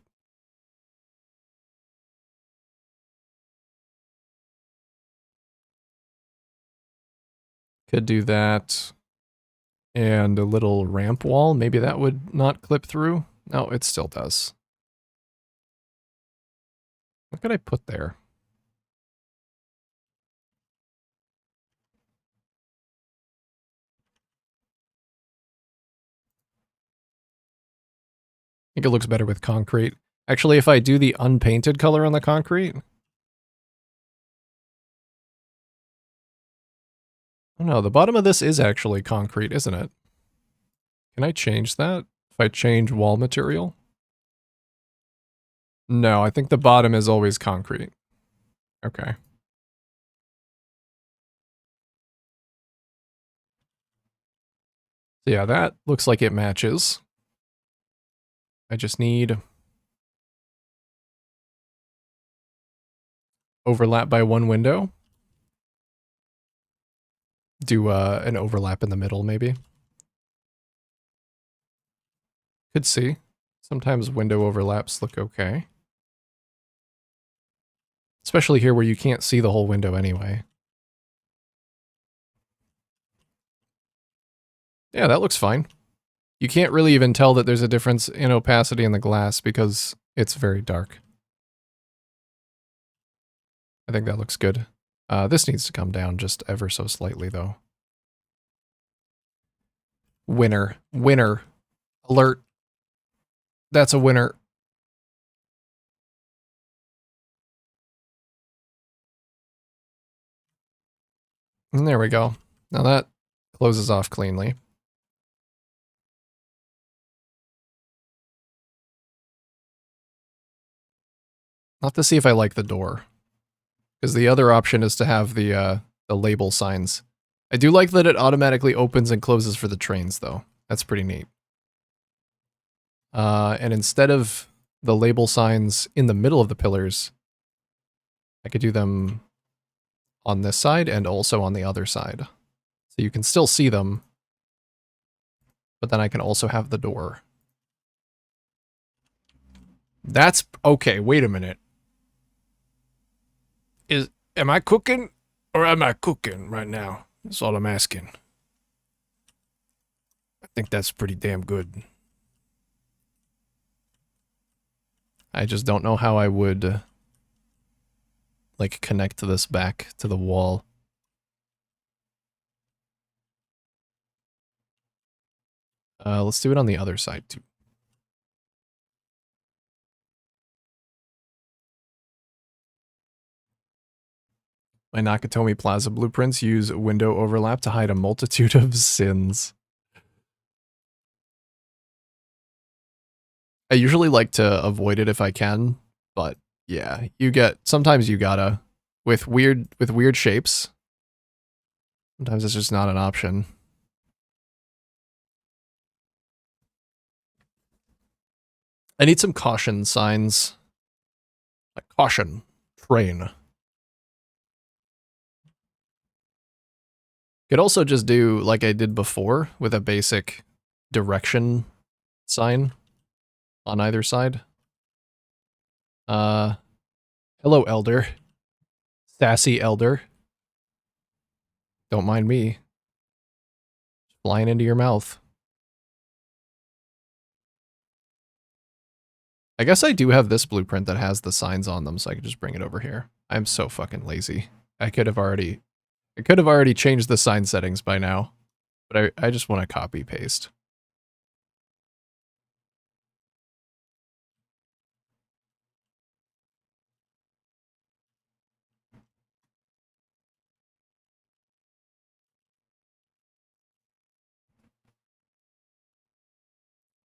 Could do that. And a little ramp wall. Maybe that would not clip through. No, it still does. What could I put there? I think it looks better with concrete. Actually, if I do the unpainted color on the concrete... Oh no, the bottom of this is actually concrete, isn't it? Can I change that? If I change wall material? No, I think the bottom is always concrete. Okay. So yeah, that looks like it matches. I just need overlap by one window. Do an overlap in the middle, maybe. Could see. Sometimes window overlaps look okay. Especially here where you can't see the whole window anyway. Yeah, that looks fine. You can't really even tell that there's a difference in opacity in the glass because it's very dark. I think that looks good. This needs to come down just ever so slightly, though. Winner. Winner. Alert. That's a winner. And there we go. Now that closes off cleanly. I'll have to see if I like the door. Because the other option is to have the label signs. I do like that it automatically opens and closes for the trains, though. That's pretty neat. And instead of the label signs in the middle of the pillars, I could do them on this side and also on the other side. So you can still see them, but then I can also have the door. That's okay. Wait a minute. Am I cooking or am I cooking right now? That's all I'm asking. I think that's pretty damn good. I just don't know how I would like connect this back to the wall. Let's do it on the other side too. My Nakatomi Plaza blueprints use window overlap to hide a multitude of sins. I usually like to avoid it if I can, but yeah, sometimes you gotta with weird shapes. Sometimes it's just not an option. I need some caution signs. Like caution, train. Could also just do like I did before with a basic direction sign on either side. Hello, Elder. Sassy Elder. Don't mind me. Flying into your mouth. I guess I do have this blueprint that has the signs on them, so I could just bring it over here. I'm so fucking lazy. I could have already changed the sign settings by now, but I just want to copy paste.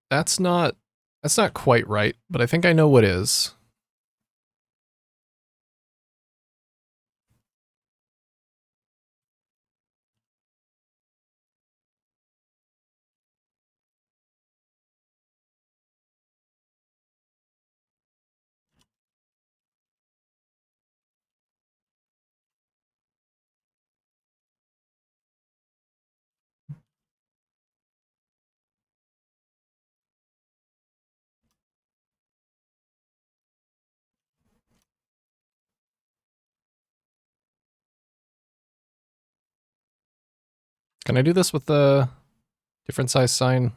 That's not quite right, but I think I know what is. Can I do this with the different size sign?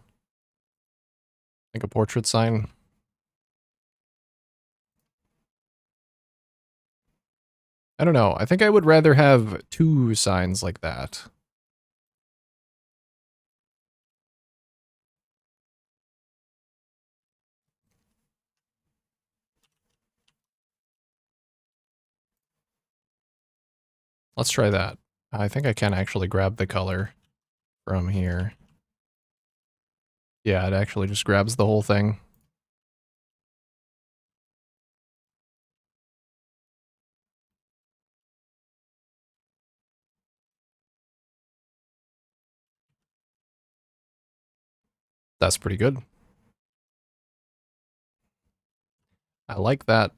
Like a portrait sign? I don't know. I think I would rather have two signs like that. Let's try that. I think I can actually grab the color from here. Yeah, it actually just grabs the whole thing. That's pretty good. I like that.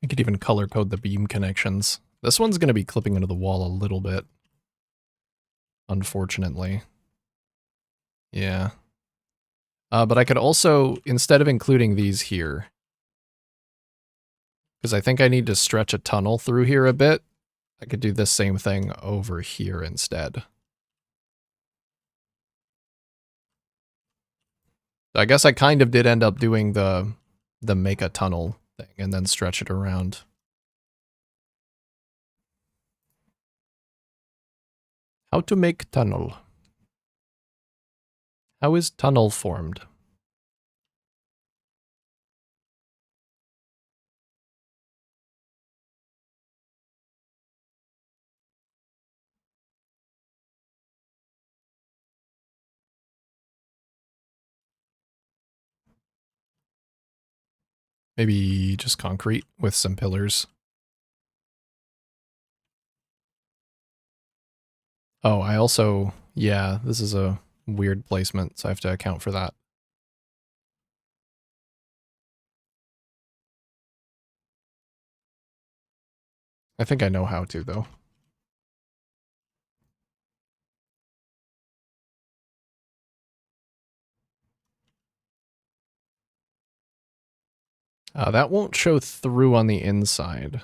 I could even color code the beam connections. This one's going to be clipping into the wall a little bit. Unfortunately. Yeah. But I could also, instead of including these here, because I think I need to stretch a tunnel through here a bit, I could do the same thing over here instead. I guess I kind of did end up doing the make a tunnel thing and then stretch it around. How to make tunnel. How is tunnel formed? Maybe just concrete with some pillars. Oh, I also, yeah, this is a weird placement, so I have to account for that. I think I know how to, though. That won't show through on the inside,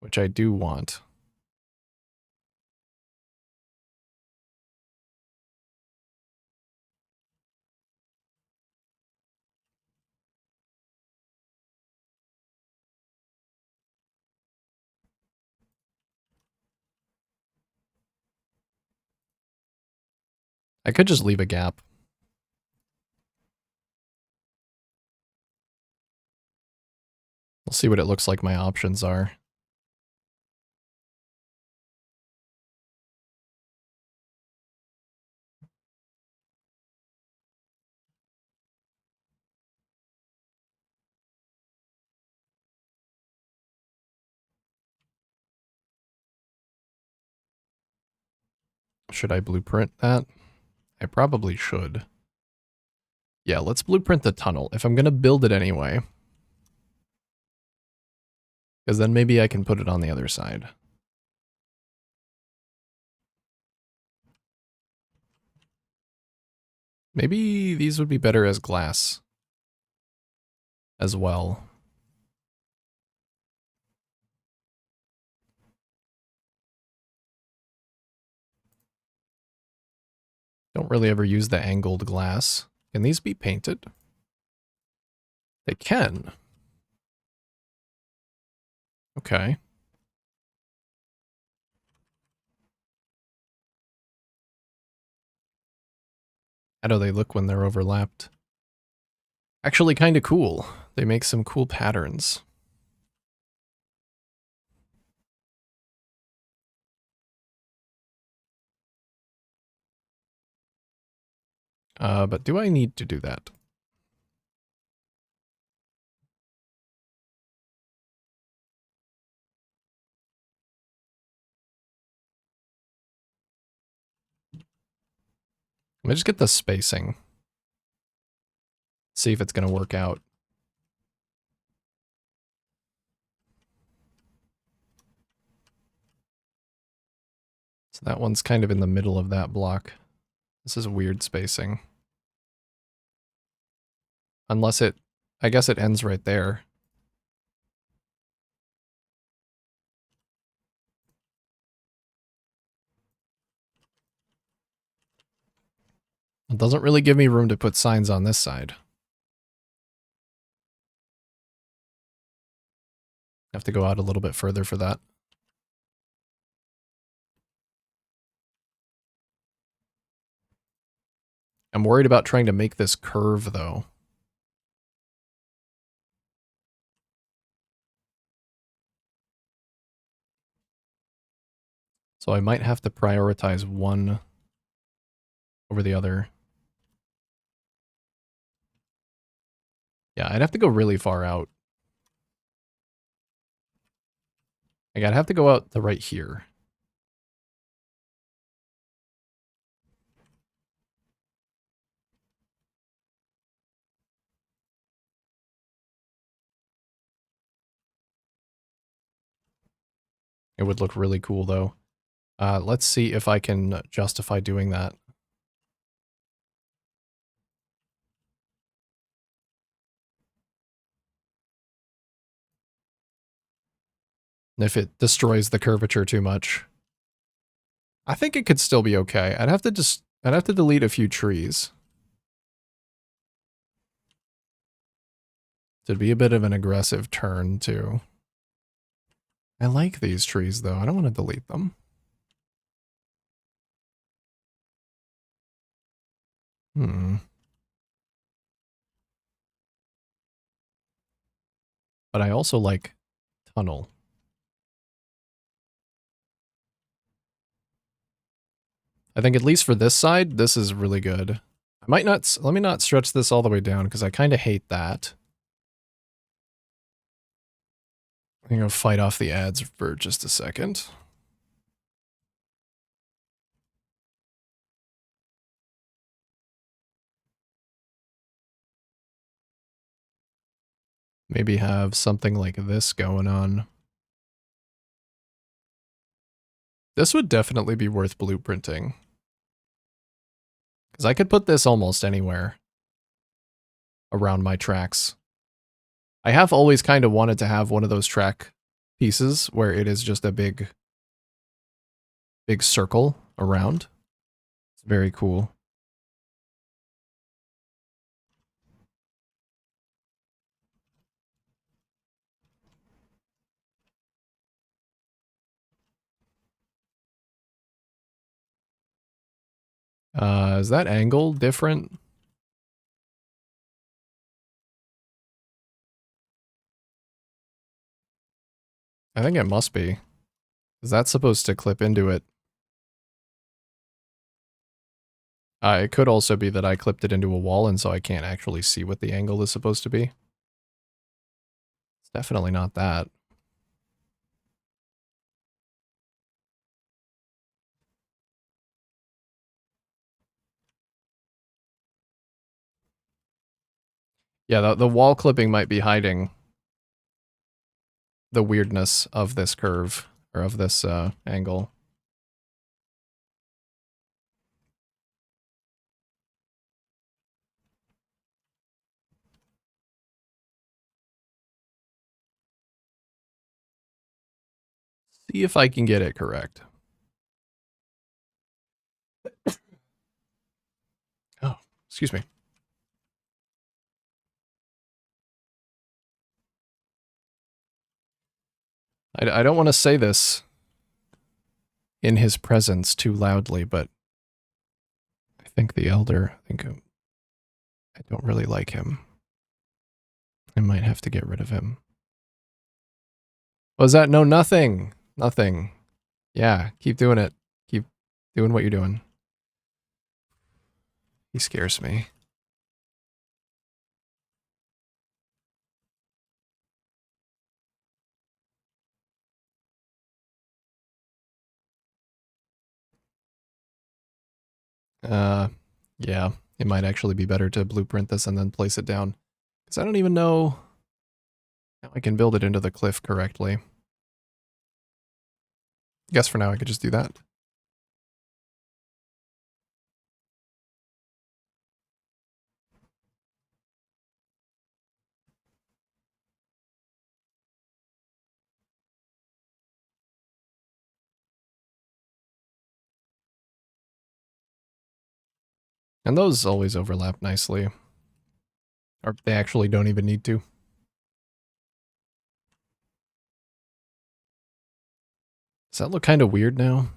which I do want. I could just leave a gap. We'll see what it looks like my options are. Should I blueprint that? I probably should. Yeah, let's blueprint the tunnel, if I'm going to build it anyway. Because then maybe I can put it on the other side. Maybe these would be better as glass as well. Don't really ever use the angled glass. Can these be painted? They can. Okay. How do they look when they're overlapped? Actually kind of cool. They make some cool patterns. But do I need to do that? Let me just get the spacing. See if it's going to work out. So that one's kind of in the middle of that block. This is weird spacing. Unless it, I guess it ends right there. It doesn't really give me room to put signs on this side. I have to go out a little bit further for that. I'm worried about trying to make this curve, though. So I might have to prioritize one over the other. Yeah, I'd have to go really far out. Like, I'd have to go out to right here. It would look really cool, though. Let's see if I can justify doing that. If it destroys the curvature too much. I think it could still be okay. I'd have to delete a few trees. To be a bit of an aggressive turn, too. I like these trees, though. I don't want to delete them. But I also like tunnel. I think at least for this side, this is really good. I might not, let me not stretch this all the way down because I kind of hate that. I'm going to fight off the ads for just a second. Maybe have something like this going on. This would definitely be worth blueprinting. Because I could put this almost anywhere around my tracks. I have always kind of wanted to have one of those track pieces where it is just a big circle around. It's very cool. Is that angle different? I think it must be. Is that supposed to clip into it? It could also be that I clipped it into a wall and so I can't actually see what the angle is supposed to be. It's definitely not that. Yeah, the wall clipping might be hiding the weirdness of this curve, or of this angle. See if I can get it correct. Oh, excuse me. I don't want to say this in his presence too loudly, but I think the elder, I don't really like him. I might have to get rid of him. Was that? No, nothing. Nothing. Yeah, keep doing it. Keep doing what you're doing. He scares me. Yeah, it might actually be better to blueprint this and then place it down. Because I don't even know how I can build it into the cliff correctly. I guess for now I could just do that. And those always overlap nicely. Or they actually don't even need to. Does that look kind of weird now?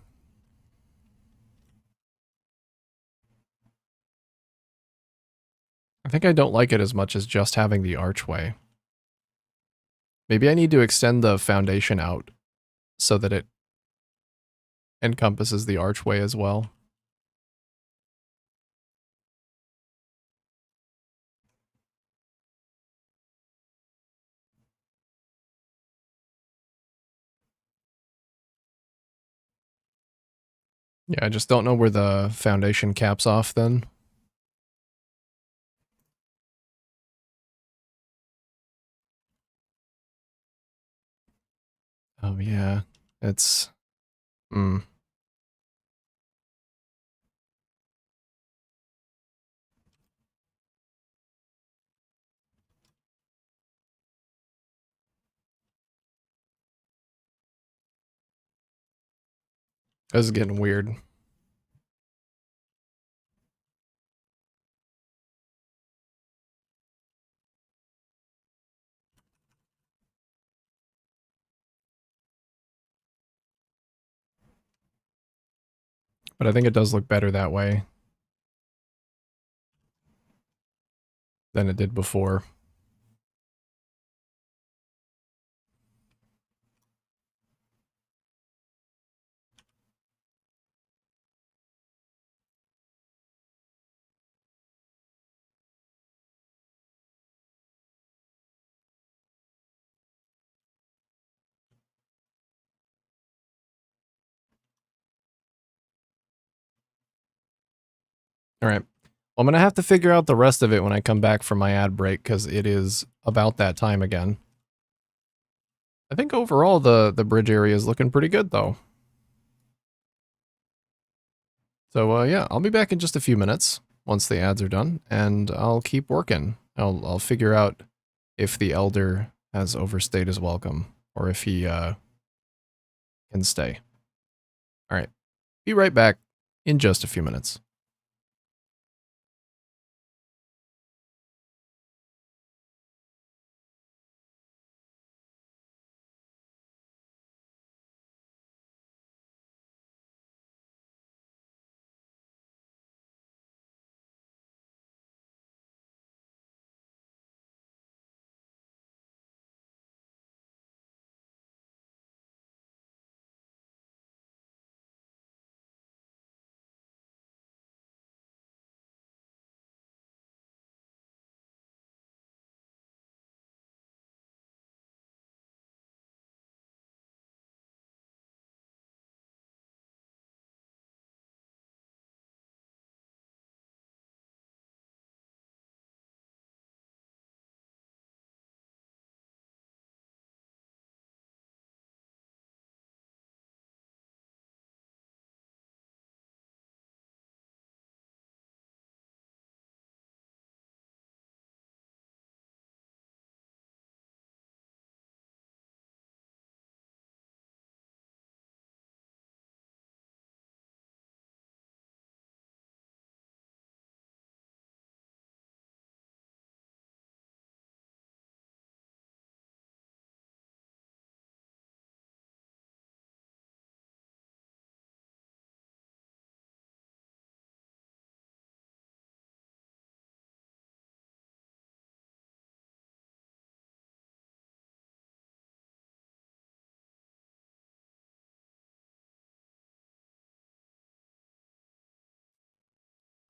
I think I don't like it as much as just having the archway. Maybe I need to extend the foundation out so that it encompasses the archway as well. Yeah, I just don't know where the foundation caps off then. Oh yeah, it's... This is getting weird. But I think it does look better that way than it did before. All right. Well, I'm going to have to figure out the rest of it when I come back from my ad break because it is about that time again. I think overall the bridge area is looking pretty good though. So yeah, I'll be back in just a few minutes once the ads are done, and I'll keep working. I'll figure out if the elder has overstayed his welcome or if he can stay. All right. Be right back in just a few minutes.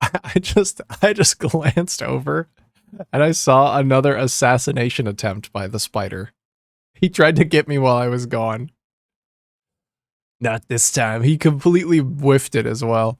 I just glanced over and I saw another assassination attempt by the spider. He tried to get me while I was gone. Not this time. He completely whiffed it as well.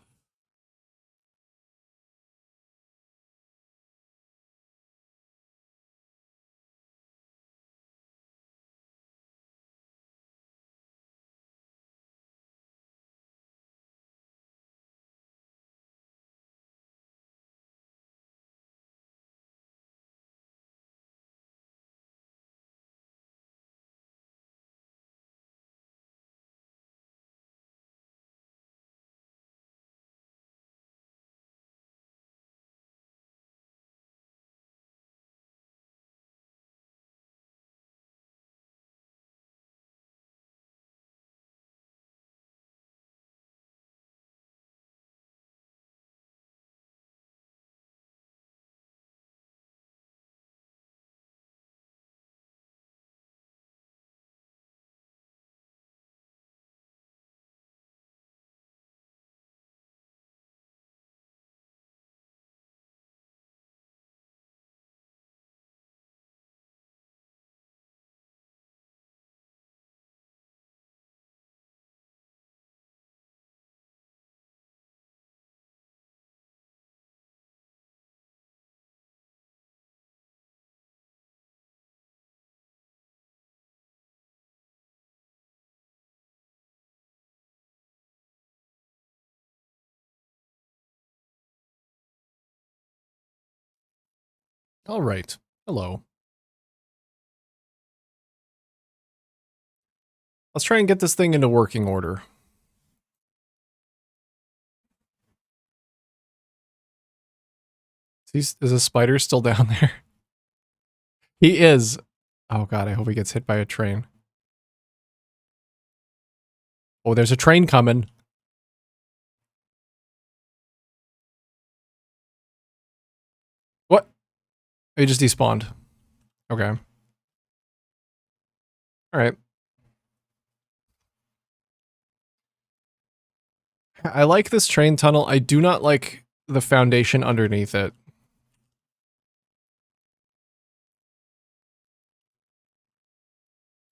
All right. Hello. Let's try and get this thing into working order. Is a spider still down there? He is. Oh god, I hope he gets hit by a train. Oh, there's a train coming. He just despawned. Okay. Alright. I like this train tunnel. I do not like the foundation underneath it.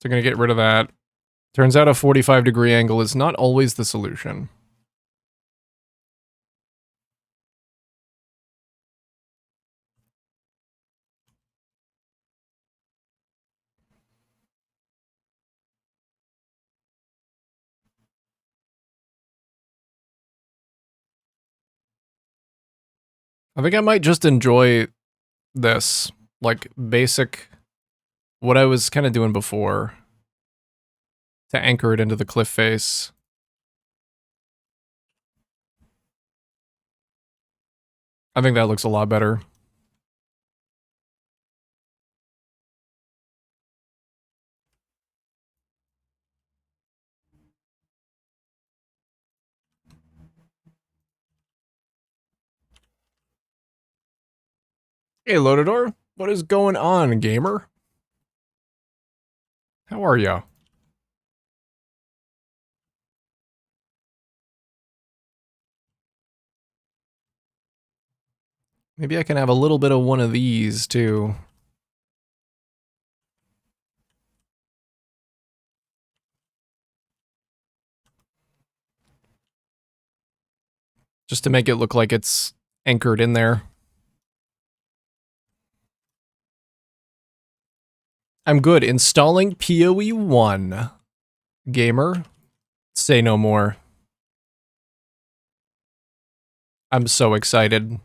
So I'm gonna get rid of that. Turns out a 45-degree angle is not always the solution. I think I might just enjoy this, like, basic, what I was kind of doing before, to anchor it into the cliff face. I think that looks a lot better. Hey, Lotador, what is going on, gamer? How are ya? Maybe I can have a little bit of one of these, too. Just to make it look like it's anchored in there. I'm good. Installing PoE 1. Gamer, say no more. I'm so excited.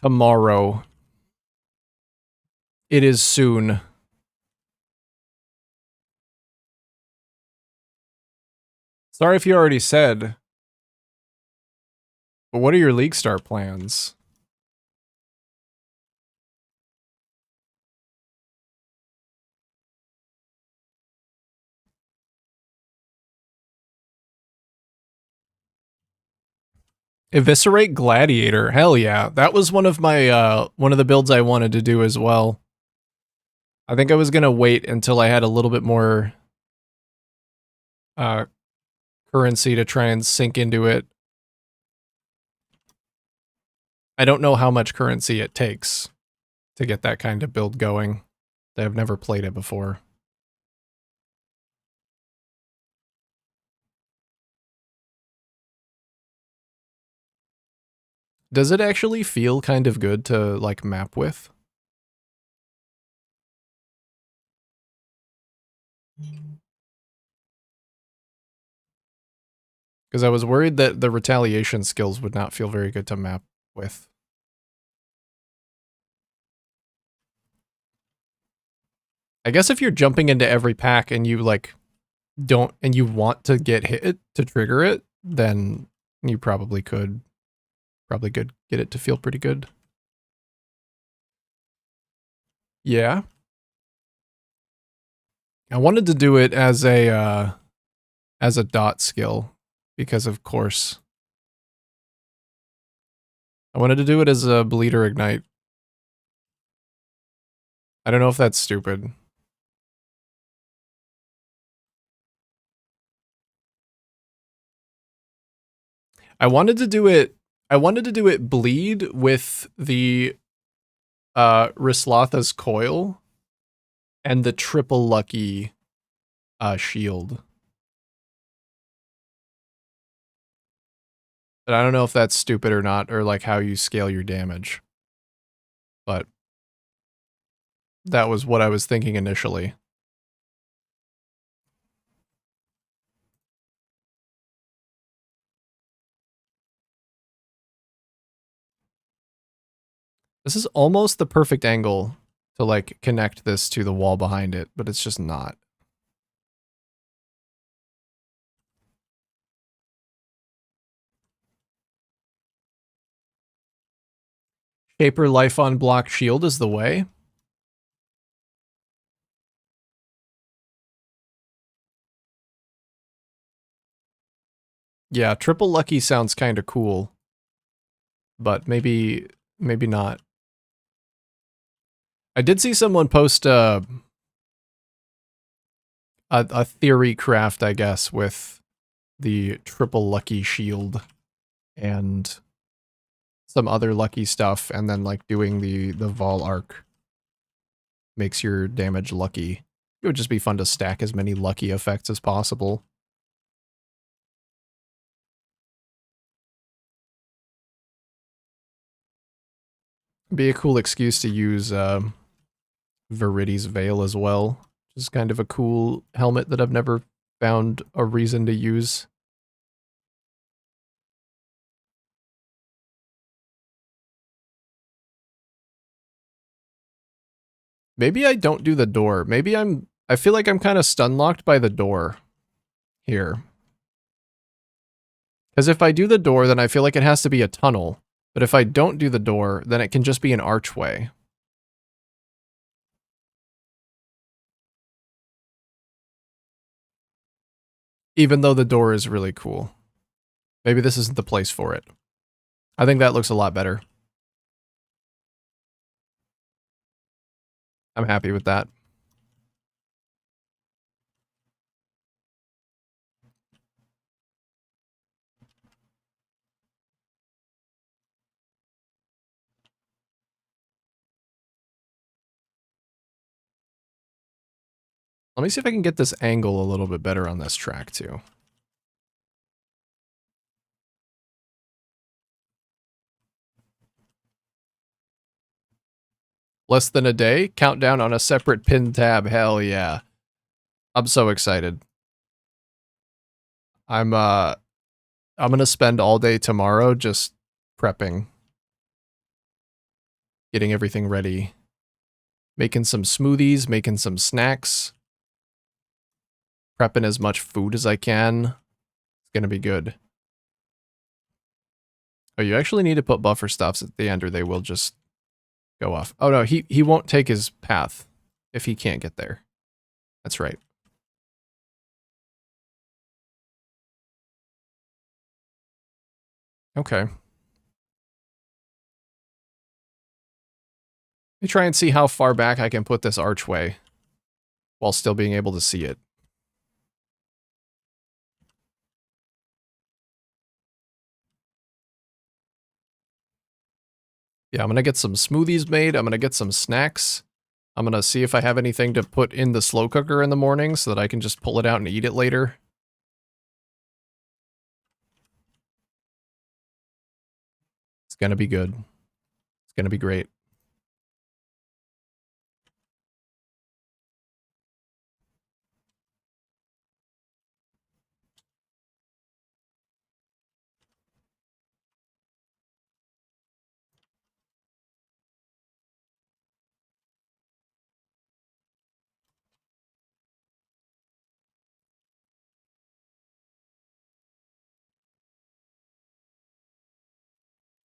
Tomorrow. It is soon. Sorry if you already said. But what are your League Start plans? Eviscerate Gladiator. Hell yeah. That was one of my one of the builds I wanted to do as well. I think I was gonna wait until I had a little bit more currency to try and sink into it. I don't know how much currency it takes to get that kind of build going. I've never played it before. Does it actually feel kind of good to, like, map with? Because I was worried that the retaliation skills would not feel very good to map with. I guess if you're jumping into every pack and you, like, don't, and you want to get hit to trigger it, then you probably could get it to feel pretty good. Yeah. I wanted to do it as a dot skill, because of course. I wanted to do it as a bleeder ignite. I don't know if that's stupid. I wanted to do it bleed with the Rislatha's coil and the triple lucky shield. But I don't know if that's stupid or not, or like how you scale your damage. But that was what I was thinking initially. This is almost the perfect angle to like connect this to the wall behind it, but it's just not. Shaper life on block shield is the way. Yeah, triple lucky sounds kind of cool, but maybe not. I did see someone post a theory craft, I guess, with the triple lucky shield and some other lucky stuff, and then like doing the Vol arc makes your damage lucky. It would just be fun to stack as many lucky effects as possible. Be a cool excuse to use Viridi's Veil as well. Which is kind of a cool helmet that I've never found a reason to use. Maybe I don't do the door. Maybe I feel like I'm kind of stun locked by the door here. Because if I do the door, then I feel like it has to be a tunnel. But if I don't do the door, then it can just be an archway. Even though the door is really cool. Maybe this isn't the place for it. I think that looks a lot better. I'm happy with that. Let me see if I can get this angle a little bit better on this track too. Less than a day? Countdown on a separate pin tab. Hell yeah. I'm so excited. I'm gonna spend all day tomorrow just prepping. Getting everything ready. Making some smoothies, making some snacks. Prepping as much food as I can. It's gonna be good. Oh, you actually need to put buffer stops at the end or they will just go off. Oh no, he won't take his path if he can't get there. That's right. Okay. Let me try and see how far back I can put this archway while still being able to see it. Yeah, I'm gonna get some smoothies made. I'm gonna get some snacks. I'm gonna see if I have anything to put in the slow cooker in the morning so that I can just pull it out and eat it later. It's gonna be good. It's gonna be great.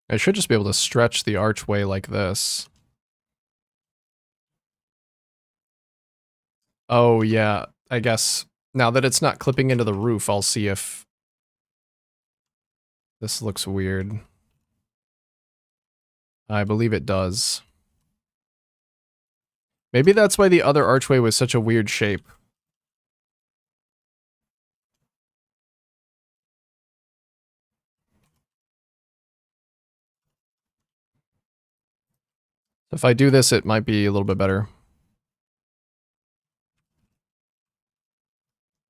I should just be able to stretch the archway like this. Oh yeah, I guess now that it's not clipping into the roof, I'll see if this looks weird. I believe it does. Maybe that's why the other archway was such a weird shape. If I do this, it might be a little bit better.